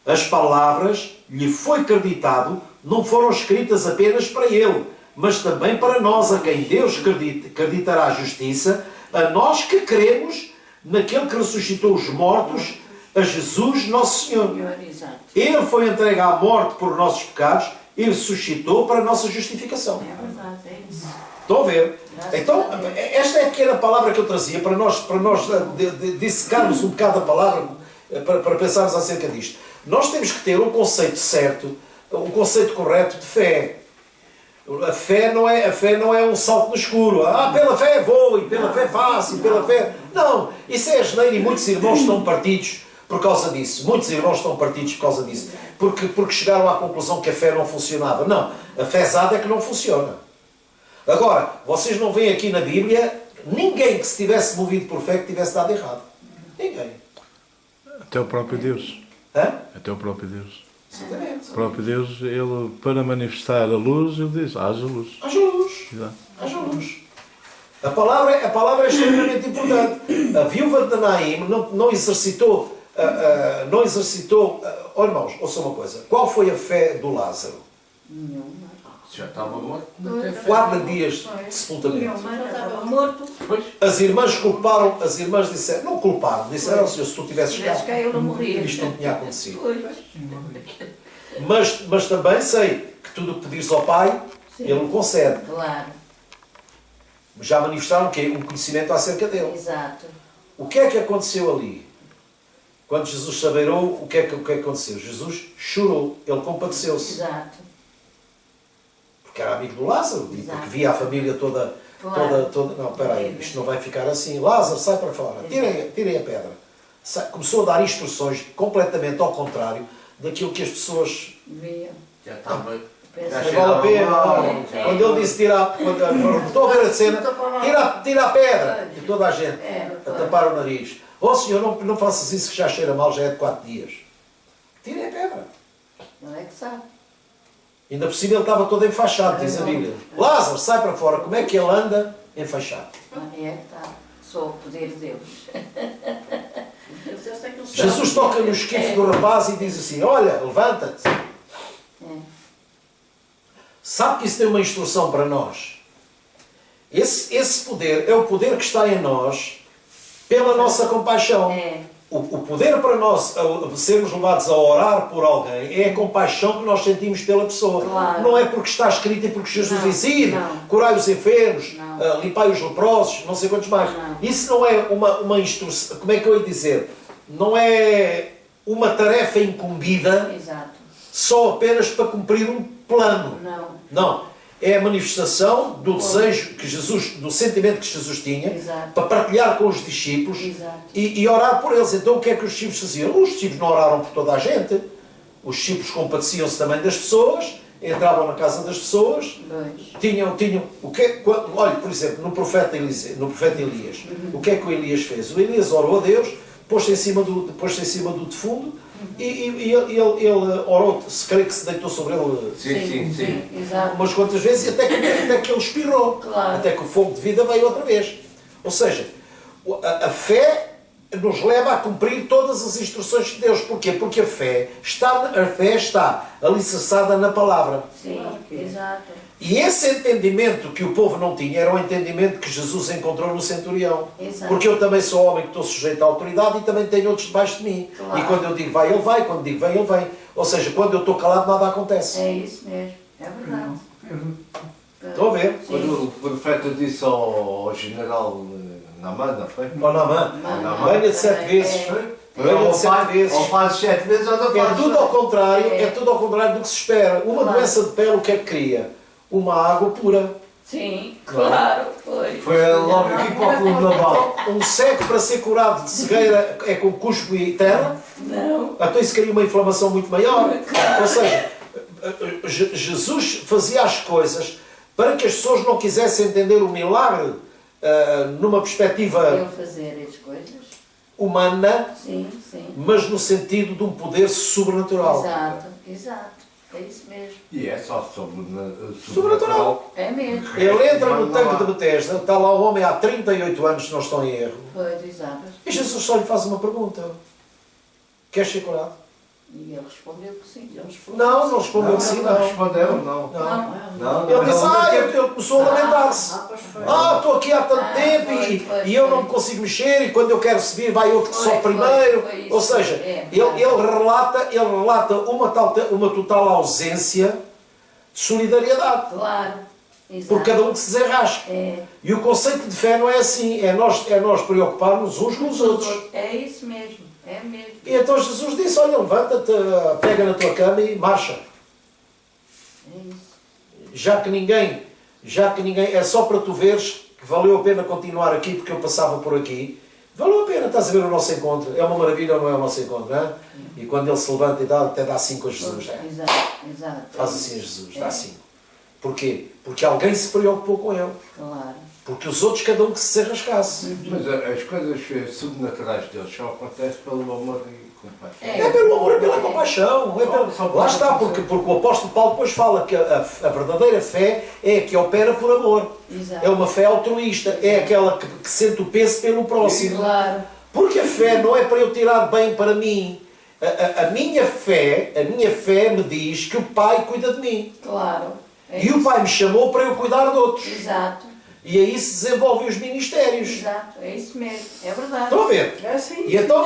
As palavras lhe foi acreditado não foram escritas apenas para ele, mas também para nós, a quem Deus acreditará a justiça, a nós que cremos naquele que ressuscitou os mortos, a Jesus nosso Senhor. Exato. Ele foi entregue à morte por nossos pecados e ressuscitou para a nossa justificação. É verdade, é isso. Estão a ver? Então, esta é a pequena palavra que eu trazia para nós dissecarmos um bocado a palavra, para pensarmos acerca disto. Nós temos que ter um conceito certo, um conceito correto de fé. A fé não é um salto no escuro. Pela fé vou, e pela fé faço, e pela fé... Não, isso é asneira e muitos irmãos estão partidos por causa disso. Muitos irmãos estão partidos por causa disso. Porque chegaram à conclusão que a fé não funcionava. Não, a fezada é que não funciona. Agora, vocês não veem aqui na Bíblia ninguém que se tivesse movido por fé que tivesse dado errado. Ninguém. Até o próprio Deus. Hã? Até o próprio Deus. Exatamente. O próprio Deus, ele, para manifestar a luz, ele diz, haja luz. Haja luz. Exato. Haja luz. A palavra é extremamente importante. A viúva de Naim não exercitou... Olha, irmãos, ouçam uma coisa. Qual foi a fé do Lázaro? Nenhuma. Já estava morto. 4 dias de sepultamento. Estava morto. Pois. As irmãs culparam, as irmãs disseram, não culparam, disseram, Senhor, se tu tivesses Se tivesse cá, eu não morria. isto não tinha acontecido. Pois. Mas também sei que tudo o que pedires ao Pai, Sim. Ele o concede. Claro. Já manifestaram o quê? Um conhecimento acerca dele. Exato. O que é que aconteceu ali? Quando Jesus se abeirou, o que é que aconteceu? Jesus chorou, ele compadeceu-se. Exato. Porque era amigo do Lázaro, e porque via a família toda. Claro. Não, espera aí, isto não vai ficar assim. Lázaro, sai para fora, tirem a pedra. Começou a dar instruções completamente ao contrário daquilo que as pessoas. Viam. Já estava. Já Não vale a pena. cheirava Quando ele disse estou a ver a cena, tira a pedra. E toda a gente a tapar o nariz. Senhor, não faças isso que já cheira mal, já é de 4 dias. Tirem a pedra. Não é que sabe. Ainda por cima ele estava todo enfaixado, diz a Bíblia. Lázaro, sai para fora. Como é que ele anda enfaixado? Aí é que está. Só o poder de Deus. Jesus toca no esquife do rapaz e diz assim, olha, levanta-te. Sabe que isso tem uma instrução para nós? Esse poder é o poder que está em nós pela nossa compaixão. É. O poder para nós sermos levados a orar por alguém é a compaixão que nós sentimos pela pessoa. Claro. Não é porque está escrito e porque Jesus Não, disse ir, não. curai os enfermos, Não. limpai os leprosos, não sei quantos mais. Não. Isso não é uma instrução, como é que eu ia dizer? Não é uma tarefa incumbida Exato. só apenas para cumprir um plano. Não. Não. É a manifestação do desejo que Jesus, do sentimento que Jesus tinha, Exato. para partilhar com os discípulos Exato. e orar por eles. Então o que é que os discípulos faziam? Os discípulos não oraram por toda a gente. Os discípulos compadeciam-se também das pessoas, entravam na casa das pessoas, Dois. tinham olha, por exemplo, no profeta Elias, o que é que o Elias fez? O Elias orou a Deus, pôs-se em cima do defunto E ele orou, se creio que se deitou sobre ele Sim. Exato. umas quantas vezes, e até que ele espirrou. Claro. Até que o fogo de vida veio outra vez. Ou seja, a fé nos leva a cumprir todas as instruções de Deus. Porquê? Porque a fé está alicerçada na palavra. Sim, exato. E esse entendimento que o povo não tinha era o entendimento que Jesus encontrou no centurião. Exato. Porque eu também sou homem que estou sujeito à autoridade e também tenho outros debaixo de mim. Claro. E quando eu digo vai, ele vai. Quando digo vem, ele vem. Ou seja, quando eu estou calado, nada acontece. É isso mesmo. É verdade. Estão a ver? Sim. Quando o profeta disse ao general Naaman, não foi? Ó Naamã, venha de 7 vezes. Venha de 7 vezes. Ou faz 7 vezes ou não É faz. tudo ao contrário, é tudo ao contrário do que se espera. Uma Claro. doença de pele, o que é que cria? Uma água pura. Sim, claro, foi. Foi logo aqui para o clube naval. Um cego para ser curado de cegueira é com cuspo e terra. Não. Então isso cria uma inflamação muito maior. Ou seja, Jesus fazia as coisas para que as pessoas não quisessem entender o milagre numa perspectiva Ele fazer as coisas. humana, Sim. mas no sentido de um poder sobrenatural. Exato. É isso mesmo. E é só Sobrenatural. É mesmo. Ele entra no tanque de Betesda, está lá o homem há 38 anos, se não estou em erro, Pois, exato. e Jesus só lhe faz uma pergunta: queres ser curado? E ele respondeu que sim. Não respondeu que sim, Não não. respondeu, não. Não. Ele disse, ele começou a lamentar-se. Estou aqui há tanto tempo e eu não me consigo mexer, e quando eu quero subir vai outro que sobe primeiro. Foi isso. Ou seja, É, ele relata uma total ausência de solidariedade. Claro. Exato. Por cada um que se desarrasca. É. E o conceito de fé não é assim, é nós preocuparmos uns com os outros. É isso mesmo. É mesmo. E então Jesus disse, olha, levanta-te, pega na tua cama e marcha. É isso. Já que ninguém, é só para tu veres que valeu a pena continuar aqui porque eu passava por aqui. Valeu a pena, estás a ver o nosso encontro. É uma maravilha ou não é o nosso encontro, não é? E quando ele se levanta e até dá 5 a Jesus. É? Exato. Faz assim a Jesus, dá 5. Porquê? Porque alguém se preocupou com ele. Claro. Porque os outros, cada um que se arrascasse. Mas as coisas subnaturais deles só acontecem pelo amor e compaixão. É pelo amor e pela compaixão. Lá está, porque o apóstolo Paulo depois fala que a verdadeira fé é a que opera por amor. Exato. É uma fé altruísta. É aquela que sente o peso pelo próximo. Claro. Porque a fé não é para eu tirar bem para mim. A minha fé me diz que o Pai cuida de mim. Claro. É E o Pai me chamou para eu cuidar de outros. Exato. E aí se desenvolvem os ministérios. Exato. É isso mesmo. É verdade. Estão a ver? É assim. E então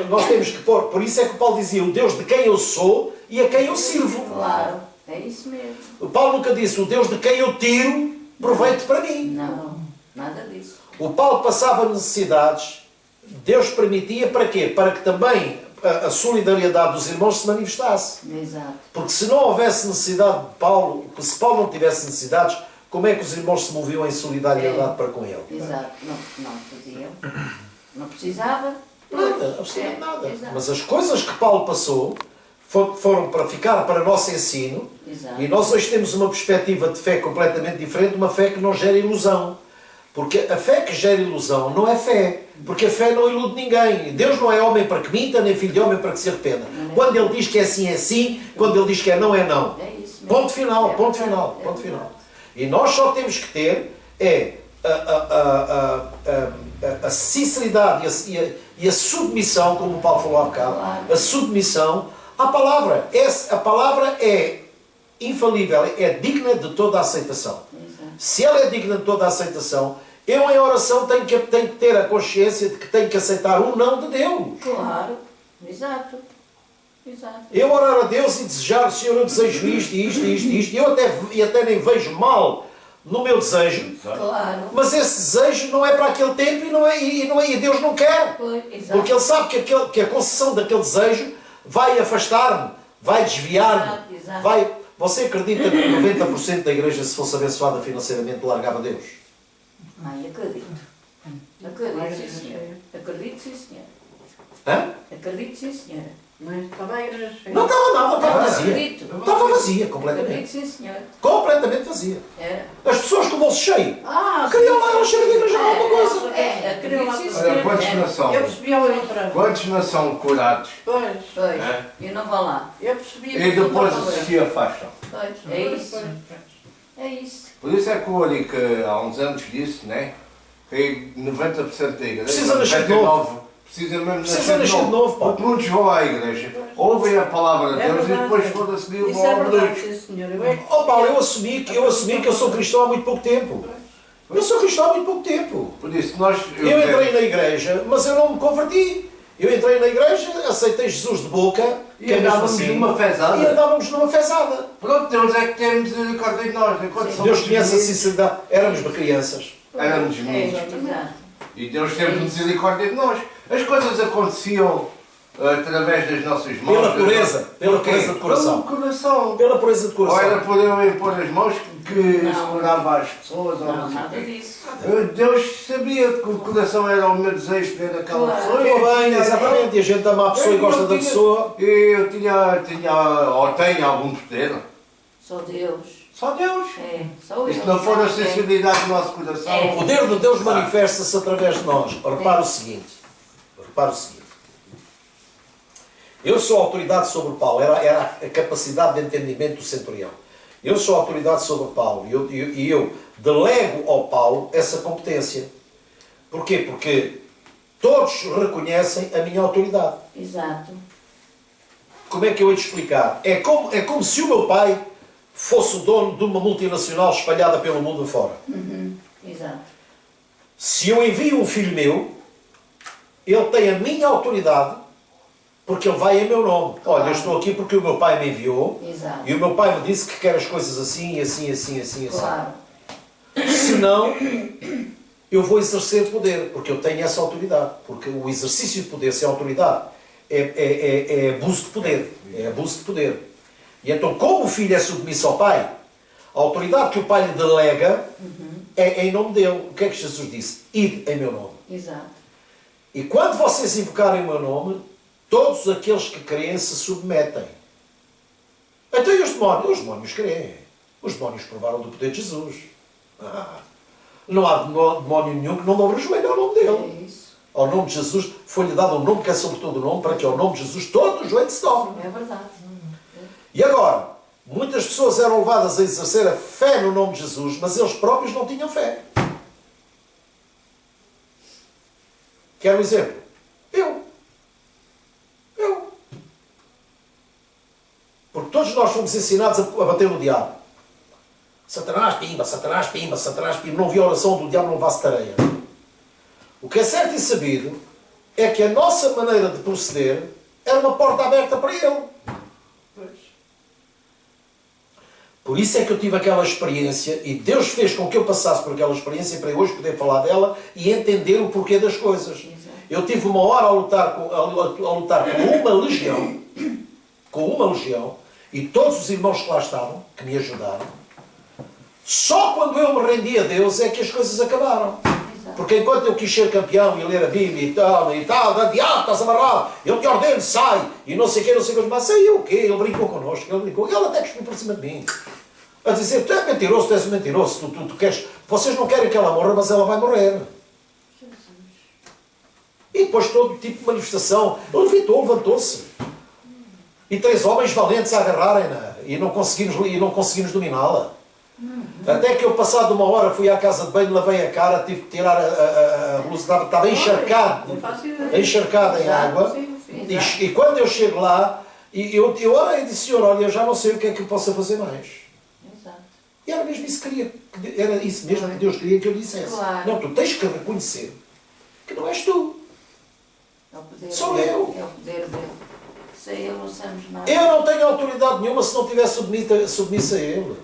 nós temos que pôr, por isso é que o Paulo dizia, o Deus de quem eu sou e a quem eu sirvo. Claro. É isso mesmo. O Paulo nunca disse, o Deus de quem eu tiro proveito para mim. Não. Nada disso. O Paulo passava necessidades, Deus permitia para quê? Para que também a solidariedade dos irmãos se manifestasse. Exato. Porque se não houvesse necessidade de Paulo, se Paulo não tivesse necessidades, como é que os irmãos se moviam em solidariedade para com ele? Exato. Não faziam. Não precisava. Nada, absolutamente nada. Exato. Mas as coisas que Paulo passou foram para ficar para nosso ensino. Exato. E nós hoje temos uma perspectiva de fé completamente diferente, uma fé que não gera ilusão. Porque a fé que gera ilusão não é fé. Porque a fé não ilude ninguém. Deus não é homem para que minta, nem filho de homem para que se arrependa. Quando Ele diz que é sim. Quando Ele diz que é não. É isso mesmo. Ponto final, É ponto verdade, final, é ponto verdade. final. E nós só temos que ter a sinceridade e a submissão, como o Paulo falou há bocado, Claro. a submissão à palavra. A palavra é infalível, é digna de toda a aceitação. Exato. Se ela é digna de toda a aceitação, eu em oração tenho que ter a consciência de que tenho que aceitar o não de Deus. Claro. Exato. Exato. Eu orar a Deus e desejar, Senhor, eu desejo isto, e eu até nem vejo mal no meu desejo, Claro. mas esse desejo não é para aquele tempo e Deus não quer. Pois, exato. Porque Ele sabe que a concessão daquele desejo vai afastar-me, vai desviar-me. Exato. Você acredita que 90% da igreja, se fosse abençoada financeiramente, largava Deus? Ai, acredito. Acredito, sim, senhor. Acredito, sim, senhor. Hã? Acredito, sim, senhora. Não é? Estava a igreja cheia. Não estava nada, estava vazia. Acredito. Estava vazia, Acredito, completamente. sim, senhor. Completamente vazia. Era. As pessoas com o bolso cheio. Ah, Queriam lá, elas cheiam da igreja, alguma coisa. Acredito, sim, Olha, senhor. quantos não são? Eu percebi a letra. Quantos não são curados? Pois. Pois, É. e não vá lá. Eu percebi. E depois tudo. se afastam. Pois, é isso. É isso. Por isso é que o Ori, que há uns anos disse, né? Que 90% da igreja, Precisa nascer de novo. precisa mesmo Precisa nascer de novo, pá. Porque muitos vão à igreja, ouvem a palavra de É Deus e verdade. depois foram a seguir Isso vão é ao verdade, Deus. sim senhor. Eu é que- Oh Paulo, eu assumi que eu sou cristão há muito pouco tempo. Eu sou cristão há muito pouco tempo. Por isso nós... Eu entrei na igreja, mas eu não me converti. Eu entrei na igreja, aceitei Jesus de boca, E que é mesmo andávamos assim, numa e fezada. andávamos numa fezada. Pronto, Deus é que tem misericórdia de nós. Enquanto somos Deus conhece a meninos, sinceridade. Éramos crianças. éramos É, meninos. exato. E Deus teve misericórdia de nós. As coisas aconteciam através das nossas mãos. Pela pureza, pela Porquê? pureza de coração. Pelo coração. Pela pureza de Ou era coração. por eu impor as mãos que Não. segurava as pessoas. ou Não, não sei o nada quê. disso. Deus sabia que o coração era o meu desejo de ver aquela Claro. pessoa. Tudo bem, exatamente. E a gente ama a pessoa e gosta da pessoa. E eu tinha, ou tenho algum poder. Só Deus. Só Deus. É, só E Deus. se não for a É. sensibilidade do nosso coração, É. O poder de Deus manifesta-se através de nós. Repara o seguinte. Repara o seguinte. Eu sou autoridade sobre Paulo. Era a capacidade de entendimento do centurião. Eu sou autoridade sobre Paulo. E eu delego ao Paulo essa competência. Porquê? Porque todos reconhecem a minha autoridade. Exato. Como é que eu hei de explicar? É como se o meu pai fosse o dono de uma multinacional espalhada pelo mundo afora. Exato. Se eu envio um filho meu, ele tem a minha autoridade, porque ele vai em meu nome. Olha, eu estou aqui porque o meu pai me enviou, Exato. e o meu pai me disse que quer as coisas assim, assim, assim, assim, assim. Claro. Senão, eu vou exercer poder, porque eu tenho essa autoridade. Porque o exercício de poder sem autoridade é abuso de poder. É abuso de poder. E então, como o filho é submisso ao pai, a autoridade que o pai lhe delega é em nome dele. O que é que Jesus disse? Ide em meu nome. Exato. E quando vocês invocarem o meu nome, todos aqueles que creem se submetem. Então e os demónios? Os demónios creem. Os demónios provaram do poder de Jesus. Não há demónio nenhum que não dobre o joelho ao nome dele. É isso. Ao nome de Jesus foi-lhe dado um nome que é sobre todo o nome, para que ao nome de Jesus todo o joelho se dobre. É verdade. E agora, muitas pessoas eram levadas a exercer a fé no nome de Jesus, mas eles próprios não tinham fé. Quer um exemplo? Eu. Porque todos nós fomos ensinados a bater no diabo. Satanás, pimba, Satanás, pimba, Satanás, pimba. Não vi a oração do diabo, não vá-se tareia. O que é certo e sabido é que a nossa maneira de proceder era uma porta aberta para ele. Por isso é que eu tive aquela experiência e Deus fez com que eu passasse por aquela experiência para eu hoje poder falar dela e entender o porquê das coisas. Eu tive uma hora a lutar com uma legião, e todos os irmãos que lá estavam, que me ajudaram, só quando eu me rendi a Deus é que as coisas acabaram. Porque enquanto eu quis ser campeão e ler a Bíblia e tal, diabo, estás amarrado, eu te ordeno, sai, e não sei o que, mas saiu o quê? Ele brincou connosco, ele até cuspiu por cima de mim. A dizer, tu és mentiroso, tu és mentiroso, tu queres, vocês não querem que ela morra, mas ela vai morrer. E depois todo tipo de manifestação, ele levantou-se. E 3 homens valentes a agarrarem-na, e não conseguimos dominá-la. Até que eu, passado uma hora, fui à casa de banho, lavei a cara, tive que tirar a blusa, estava encharcada em água. E quando eu chego lá, eu orei e disse, Senhor, olha, eu já não sei o que é que eu possa fazer mais. Exato. E era mesmo isso que queria, era isso mesmo que Deus queria que eu dissesse. Claro. Não, tu tens que reconhecer que não és tu. É o poder Sou dele. eu. É o poder dele. Sem ele não somos nada. Eu não tenho autoridade nenhuma se não estiver submissa a Ele.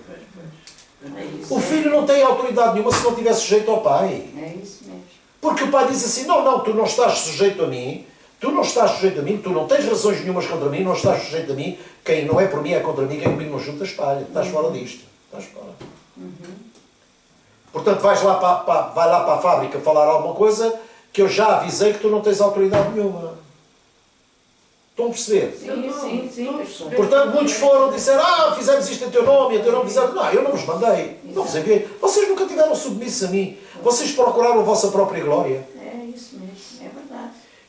É isso. O filho não tem autoridade nenhuma se não estiver sujeito ao pai. É isso mesmo. Porque o pai diz assim, não, tu não estás sujeito a mim, tu não tens razões nenhumas contra mim, não estás sujeito a mim, quem não é por mim é contra mim, quem comigo não junta espalha. Estás fora disto. Estás fora. Portanto, vai lá para a fábrica falar alguma coisa que eu já avisei que tu não tens autoridade nenhuma. Estão a perceber? Sim. pastor. Portanto, muitos foram dizer, fizemos isto em teu nome, fizemos... Não, eu não vos mandei. Não vos enviei. Vocês nunca tiveram submissos a mim. Vocês procuraram a vossa própria glória. É isso mesmo. É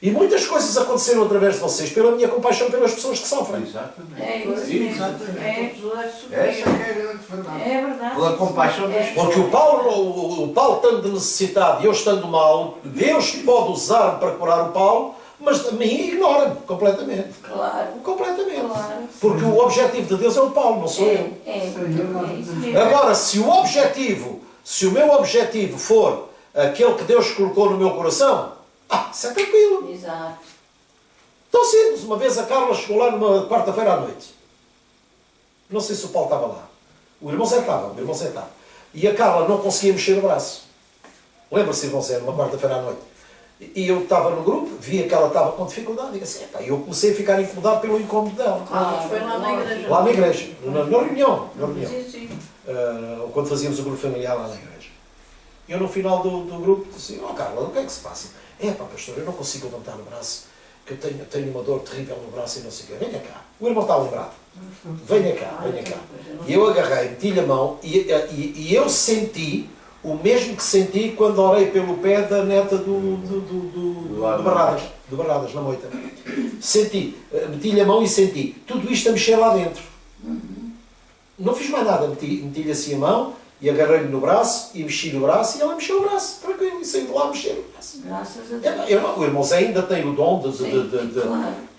E muitas coisas aconteceram através de vocês pela minha compaixão pelas pessoas que sofrem. Exatamente. É isso mesmo. Exatamente. É, Essa é a grande verdade. é verdade. Pela compaixão das pessoas. Porque o Paulo estando necessitado e eu estando mal, Deus pode usar-me para curar o Paulo, mas a mim ignora-me completamente. Claro. Completamente. Claro. Porque o objetivo de Deus é o Paulo, não sou eu. É isso mesmo. Agora, se o meu objetivo for aquele que Deus colocou no meu coração, isso é tranquilo. Exato. Tão simples. Uma vez a Carla chegou lá numa quarta-feira à noite. Não sei se o Paulo estava lá. O irmão Zé estava. E a Carla não conseguia mexer o braço. Lembra-se, irmão Zé, numa quarta-feira à noite. E eu estava no grupo, via que ela estava com dificuldade. E assim, eu comecei a ficar incomodado pelo incómodo dela. Foi lá na igreja. Lá na igreja. Na reunião. Sim, sim. Quando fazíamos o grupo familiar lá na igreja. E eu no final do grupo disse, Carla, o que é que se passa? Pastor, eu não consigo levantar o braço, que eu tenho uma dor terrível no braço e não sei o quê. Venha cá. O irmão está lembrado. Venha cá. E eu agarrei, meti-lhe a mão e eu senti o mesmo que senti quando orei pelo pé da neta do Barradas, na moita. Senti, meti-lhe a mão e senti tudo isto a mexer lá dentro. Não fiz mais nada, meti-lhe assim a mão e agarrei-lhe no braço e mexi no braço e ela mexeu o braço, tranquilo, e saiu de lá a mexer o braço. Graças a Deus. O irmão Zé ainda tem o dom de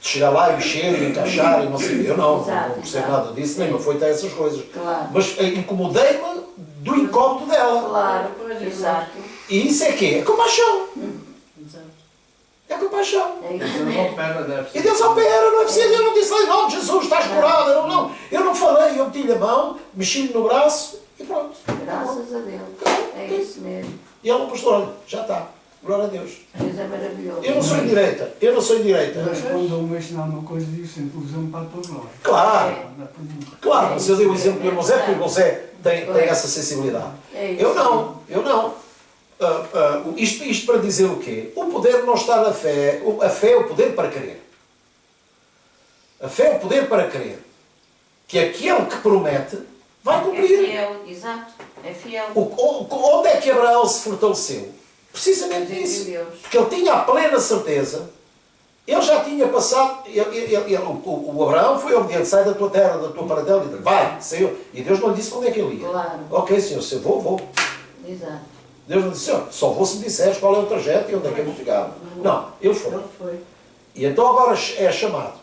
chegar lá e mexer e encaixar e não sei o quê. Eu não percebo nada disso, nem me foi até essas coisas. Claro. Mas incomodei-me do incómodo dela. Claro, exato. E isso é quê? É compaixão. É compaixão. É isso Deus mesmo. opera, deve ser. E Deus opera, não é preciso. Eu não disse em nome de Jesus, estás curado. Eu não falei, eu meti-lhe a mão, mexi-lhe no braço e pronto. Graças a Deus. É isso mesmo. E ela me mostrou, olha, já está. Glória a Deus. Deus é maravilhoso. Eu não sou indireita. Mas quando eu mexo em alguma coisa, digo sempre, usamos para a tua glória. Claro, Dá para mim. claro. Mas eu dei o exemplo do irmão Zé, porque o irmão Zé tem essa sensibilidade. É isso. Eu não. Isto para dizer o quê? O poder não está na fé. A fé é o poder para crer. A fé é o poder para crer. Que aquele que promete vai É cumprir. fiel, exato. É fiel. Onde é que Abraão se fortaleceu? Precisamente Em nisso. Deus. Porque ele tinha a plena certeza. Ele já tinha passado. O Abraão foi obediente. Sai da tua terra, da tua parentela. E vai, saiu. E Deus não lhe disse onde é que ele ia. Claro. Ok, senhor, se eu vou. Exato. Deus não disse, senhor, só vou se me disseres qual é o trajeto e onde é que eu vou ficar. Não, ele foi. Ele foi. E então agora é chamado.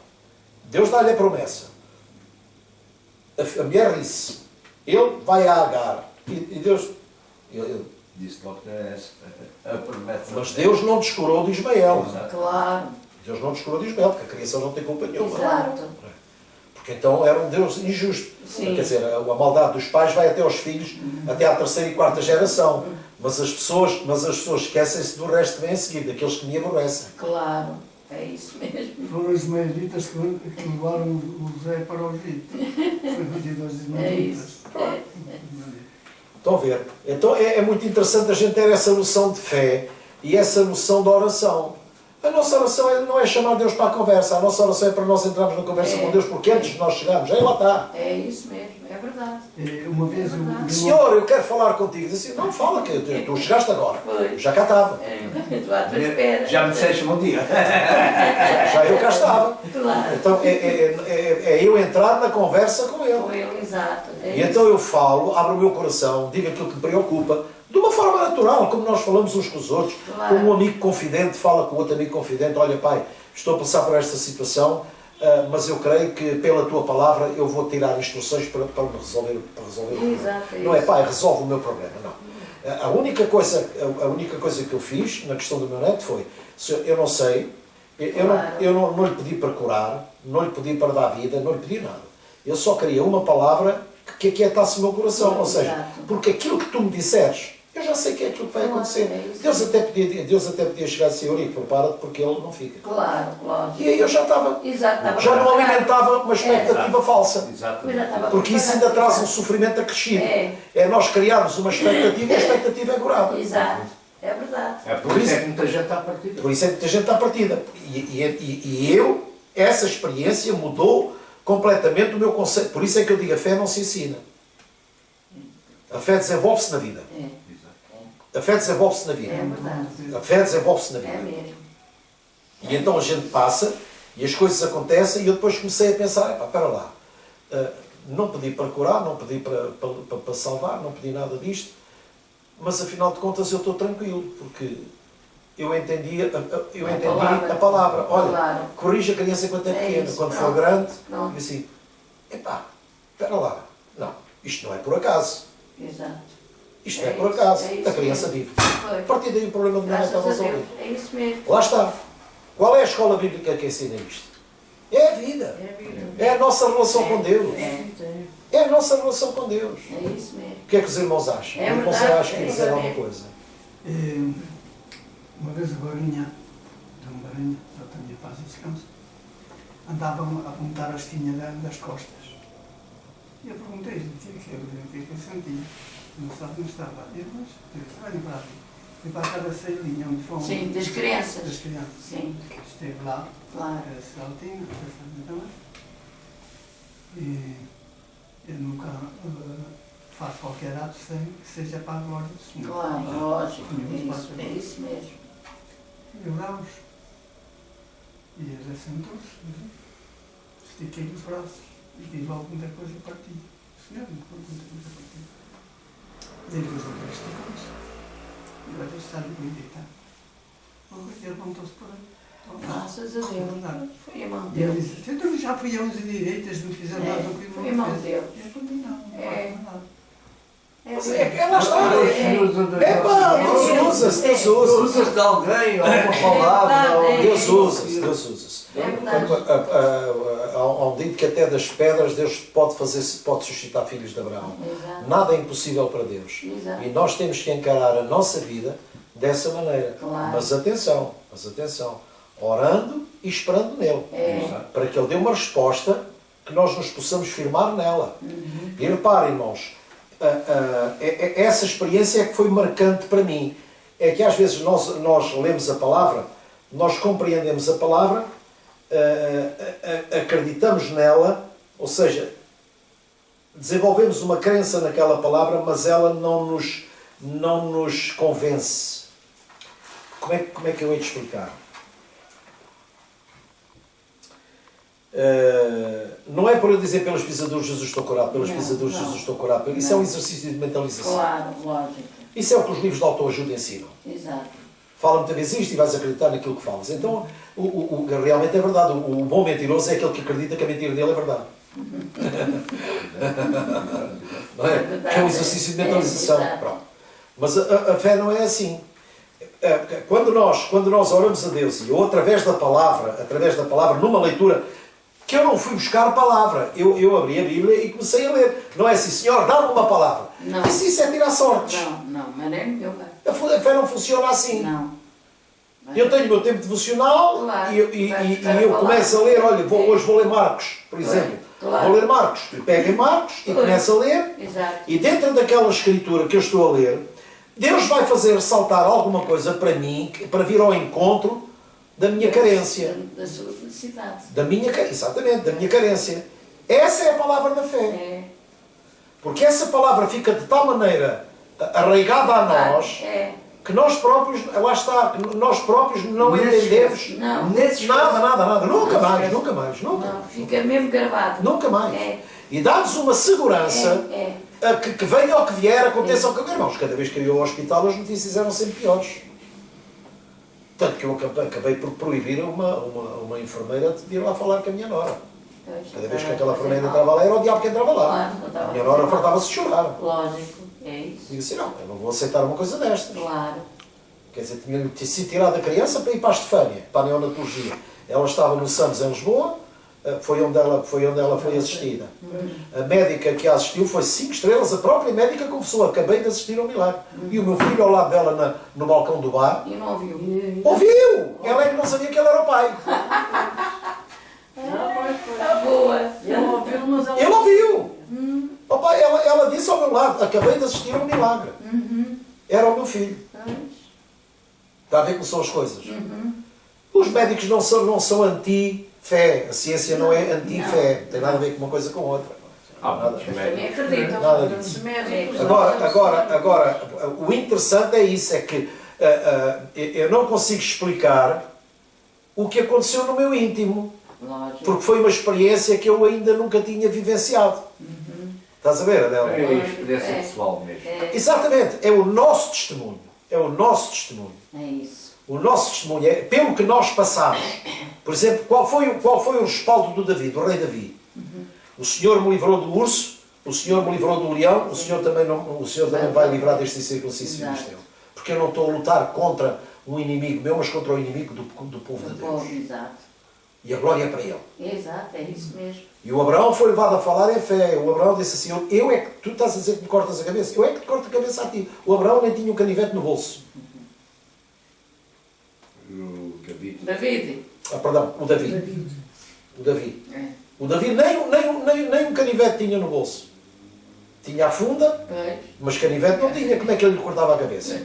Deus dá-lhe a promessa. A mulher disse, ele vai a Agar. E Deus... Disse logo que era essa. A promessa. Mas Deus não descurou de Ismael. Claro. Deus não descurou de Ismael, porque a criação não tem culpa nenhuma. Exato. Porque então era um Deus injusto. Sim. Quer dizer, a maldade dos pais vai até aos filhos, até à terceira e quarta geração. Mas as pessoas esquecem-se do resto que vem a seguir, daqueles que me aborrecem. Claro. É isso mesmo. Foram os ismaelitas que levaram o Zé para o Egito. Foi 22 É ismaelitas. isso. É. Estão a ver? Então é muito interessante a gente ter essa noção de fé e essa noção de oração. A nossa oração não é chamar Deus para a conversa, a nossa oração é para nós entrarmos na conversa com Deus, porque antes de nós chegarmos, aí lá está. É isso mesmo. É verdade. Uma vez o irmão, Senhor, eu quero falar contigo. Diz assim, não, fala, que tu chegaste agora. Foi. Eu já cá estava. Tu à tua espera. Já me disseste bom dia. Já eu cá estava. Claro. Então é eu entrar na conversa com Com Ele. ele, exato. É E então eu falo, abro o meu coração, digo aquilo que me preocupa, de uma forma natural, como nós falamos uns com os outros. Claro. Como um amigo confidente fala com outro amigo confidente, olha pai, estou a passar por esta situação, mas eu creio que pela tua palavra eu vou tirar instruções para me resolver o problema. Exato, é Não é isso. pai, resolve o meu problema, não. A única coisa que eu fiz na questão do meu neto foi, eu não sei, eu não lhe pedi para curar, não lhe pedi para dar vida, não lhe pedi nada. Eu só queria uma palavra que aquietasse o meu coração. Ou seja, Exato. porque aquilo que tu me disseres, eu já sei que é aquilo que vai Claro, acontecer. é isso. Deus até podia chegar a dizer, Eurico, prepara-te porque ele não fica. Claro, lógico. E aí eu já estava, Exato. estava já não preparado. alimentava uma expectativa falsa. Exato. Eu já estava Porque isso ainda preparado. traz um sofrimento acrescido. É. Nós criarmos uma expectativa e a expectativa é curada. Exato. É verdade. É por isso é que muita gente está a partir. Por isso é que muita gente está partida. E essa experiência mudou completamente o meu conceito. Por isso é que eu digo, a fé não se ensina. A fé desenvolve-se na vida. É. A fé desenvolve-se na É vida. verdade. A fé desenvolve-se na É vida. mesmo. E então a gente passa e as coisas acontecem e eu depois comecei a pensar, epá, espera lá, não pedi para curar, não pedi para salvar, não pedi nada disto, mas afinal de contas eu estou tranquilo, porque eu entendi a palavra. Olha, Claro. corrija a criança enquanto é É pequena, isso, quando for pronto. grande, Pronto. e assim, epá, espera lá, não, isto não é por acaso, Exato. isto É não é por isso, acaso, é isso a criança mesmo. vive. Foi. A partir daí o problema de não Graças estava a Deus. resolvido. É isso mesmo. Lá está. Qual é a escola bíblica que ensina isto? É a vida. É a vida. É a nossa relação com Deus. É. É a nossa relação com Deus. É isso mesmo. O que é que os irmãos acham? É Os irmãos verdade, acham que é dizer verdade. alguma coisa? Uma vez agora, de um barinha, da minha paz e descanso, andavam a apontar a espinha das costas. E eu perguntei-lhe o que é que eu sentia. Não sabe, não estava. E eu, mas, olha para ali. Fui para cada saída onde fomos. Sim, das crianças. Das crianças. Sim, Esteve lá, claro. era Celtina, também. E eu nunca faço qualquer ato sem que seja para a glória do Senhor. Claro, lógico. É isso mesmo. E orámos. E ele assentou-se, estiquei os braços e disse logo muita coisa para ti. Senhor, me conta muita coisa para ti. Ele fez outra esticou-se. E vai deixar de meditar. Ele levantou-se para ele. Graças a Deus. Foi a mão de E ele Deus. disse, então já fui a uns direitas, não fizeram É, nada do que foi a mão de Deus. Eu para mim não É. faz nada. Mas lá está. Deus se usa de- É pá, Deus usa-se, Deus Deus usa-se. usa-se de alguém, ou uma palavra, ou... Deus usa-se, Deus usa-se. É verdade. Há um dito que até das pedras Deus pode suscitar filhos de Abraão. Exato. Nada é impossível para Deus. Exato. E nós temos que encarar a nossa vida dessa maneira. Claro. Mas atenção, orando e esperando nele. É. Para que ele dê uma resposta que nós nos possamos firmar nela. E reparem, irmãos, essa experiência é que foi marcante para mim. É que às vezes nós lemos a palavra, nós compreendemos a palavra, acreditamos nela, ou seja, desenvolvemos uma crença naquela palavra, mas ela não nos convence. Como é que eu hei de explicar? Não é por eu dizer pelos pisadores Jesus estou curado, pelos Não, pisadores não. Jesus estou curado. Isso é um exercício de mentalização. Claro, lógico. Isso é o que os livros de autoajuda ensinam. Exato. Fala muitas vezes isto e vais acreditar naquilo que falas. Então, realmente é verdade. O bom mentiroso é aquele que acredita que a mentira dele é verdade. Não é? verdade. Que é um exercício de mentalização. Exato. Pronto. Mas a fé não é assim. Quando nós oramos a Deus, e eu através da palavra, numa leitura, que eu não fui buscar a palavra, eu abri a Bíblia e comecei a ler. Não é assim, Senhor, dá-me uma palavra. Não. Isso é tirar sortes. Não, mas nem nenhuma. A fé não funciona assim. Não. Eu tenho o meu tempo devocional Claro, e vai buscar a eu palavra. começo a ler, olha, hoje vou ler Marcos, por exemplo. Claro. Vou ler Marcos. E pego em Marcos e Claro. começo a ler. Exato. E dentro daquela escritura que eu estou a ler, Deus vai fazer saltar alguma coisa para mim, para vir ao encontro da minha carência. Da sua felicidade. Exatamente, da minha carência. Essa é a palavra da fé. É. Porque essa palavra fica de tal maneira arraigada a nós, É. que nós próprios, lá está, nós próprios não entendemos Não. nada. Nunca mais. Não, fica mesmo gravado. Nunca mais. É. E dá-nos uma segurança É. que venha o que vier, aconteça o que vier. Irmãos, cada vez que eu ia ao hospital as notícias eram sempre piores. Tanto que eu acabei por proibir uma enfermeira de ir lá falar com a minha nora. Pois, Cada vez que tá, aquela tá enfermeira mal. entrava lá, era o diabo que entrava lá. Claro, não estava A minha a nora fazer mal. fartava-se de chorar. Lógico, é isso. Digo assim, não, eu não vou aceitar uma coisa destas. Claro. Quer dizer, tinha-lhe sido tirado a criança para ir para a Estefânia, para a neonatologia. Ela estava no SAMS em Lisboa, foi onde ela foi assistida. A médica que a assistiu foi 5 estrelas, a própria médica confessou, acabei de assistir ao milagre. E o meu filho ao lado dela no balcão do bar, E não ouviu. ouviu! Ela é que não sabia que ele era o pai. Está boa. Eu ouvi, mas ela... Ele ouviu! O pai, ela disse ao meu lado, acabei de assistir ao milagre. Era o meu filho. Está a ver como são as coisas? Os médicos não são anti-fé. A ciência não é anti-fé. Não tem nada a ver com uma coisa com outra. Nada. Também acreditam. Nada disso. Os médicos... Agora, o interessante é isso, é que eu não consigo explicar o que aconteceu no meu íntimo. Lógico. Porque foi uma experiência que eu ainda nunca tinha vivenciado. Estás a ver, Adela? É a experiência pessoal mesmo. Exatamente. É o nosso testemunho. É o nosso testemunho. É isso. O nosso testemunho é pelo que nós passamos. Por exemplo, qual foi o respaldo do Davi, do rei Davi? O Senhor me livrou do urso, o Senhor me livrou do leão, o Senhor também vai livrar deste incircunciso filisteu. Porque eu não estou a lutar contra um inimigo meu, mas contra o inimigo do povo de Deus. Exato. E a glória é para ele. Exato, é isso mesmo. E o Abraão foi levado a falar em fé. O Abraão disse assim, eu é que, tu estás a dizer que me cortas a cabeça, eu é que te corto a cabeça a ti. O Abraão nem tinha um canivete no bolso. O David. David. Perdão, o Davi. O Davi. É. O Davi nem um canivete tinha no bolso. Tinha a funda, Pois. mas canivete não tinha. Como é que ele lhe cortava a cabeça?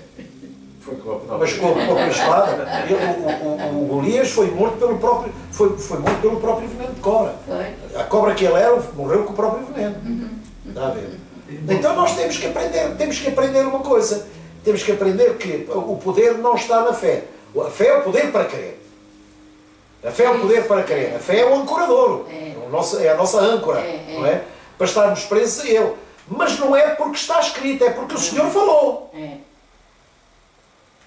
Foi com a própria. Mas com a espada. O Golias foi morto pelo próprio veneno de cobra. Foi. A cobra que ele era morreu com o próprio veneno. Está a ver? Então nós temos que aprender uma coisa. Temos que aprender que o poder não está na fé. A fé é o poder para crer. A fé é o poder para crer. A fé é o ancorador. É a nossa âncora. Não é? Para estarmos presos a Ele. Mas não é porque está escrito, é porque o Senhor falou.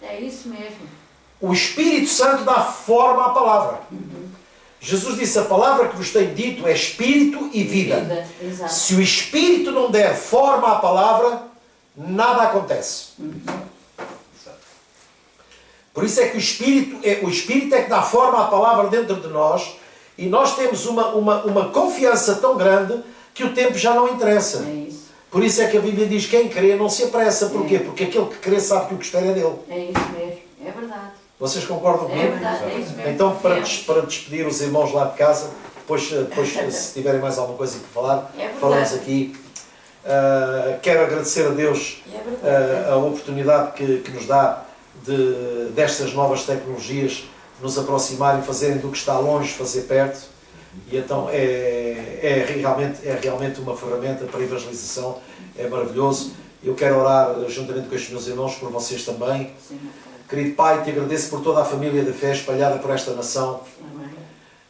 É isso mesmo. O Espírito Santo dá forma à palavra. Jesus disse, a palavra que vos tenho dito é Espírito e vida. Exato. Se o Espírito não der forma à palavra, nada acontece. Por isso é que o Espírito é que dá forma à palavra dentro de nós, e nós temos uma confiança tão grande que o tempo já não interessa. É isso. Por isso é que a Bíblia diz, quem crê não se apressa. Porquê? Porque aquele que crê sabe que o que espera é dele. É isso mesmo. É verdade. Vocês concordam É comigo? verdade, é isso mesmo. Então, para despedir os irmãos lá de casa, depois se tiverem mais alguma coisa para falar, É verdade. falamos aqui. Quero agradecer a Deus É verdade. a oportunidade que nos dá destas novas tecnologias nos aproximarem, fazerem do que está longe, fazer perto. E então é realmente uma ferramenta para a evangelização, é maravilhoso. Eu quero orar juntamente com estes meus irmãos, por vocês também. Sim. Querido Pai, te agradeço por toda a família da fé espalhada por esta nação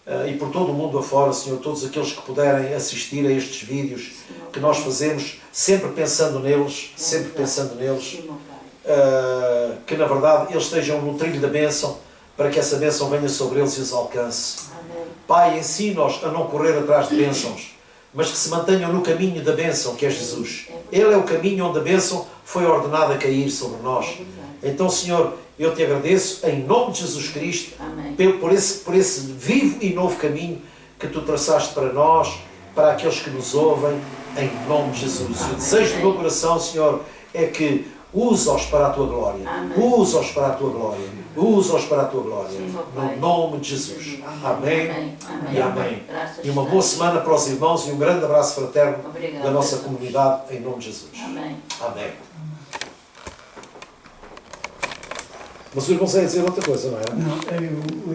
Amém. e por todo o mundo afora, Senhor, todos aqueles que puderem assistir a estes vídeos que nós fazemos, sempre pensando neles, Sim, meu Pai. que na verdade eles estejam no trilho da bênção, para que essa bênção venha sobre eles e os alcance. Amém. Pai, ensina-os a não correr atrás de bênçãos, mas que se mantenham no caminho da bênção, que é Jesus. Ele é o caminho onde a bênção foi ordenada a cair sobre nós. Então, Senhor, eu te agradeço, em nome de Jesus Cristo, Amém. por esse vivo e novo caminho que tu traçaste para nós, para aqueles que nos ouvem, em nome de Jesus. O desejo do meu coração, Senhor, é que usa-os para a tua glória. Amém. Usa-os para a tua glória. Usa-os para a tua glória. Sim, meu Pai. No nome de Jesus. Amém. Amém. E amém. Graças E uma a boa Deus. semana para os irmãos e um grande abraço fraterno Obrigada, da nossa Jesus. comunidade, em nome de Jesus. Amém. Amém. Mas o irmão ia dizer outra coisa, não era? Não, eu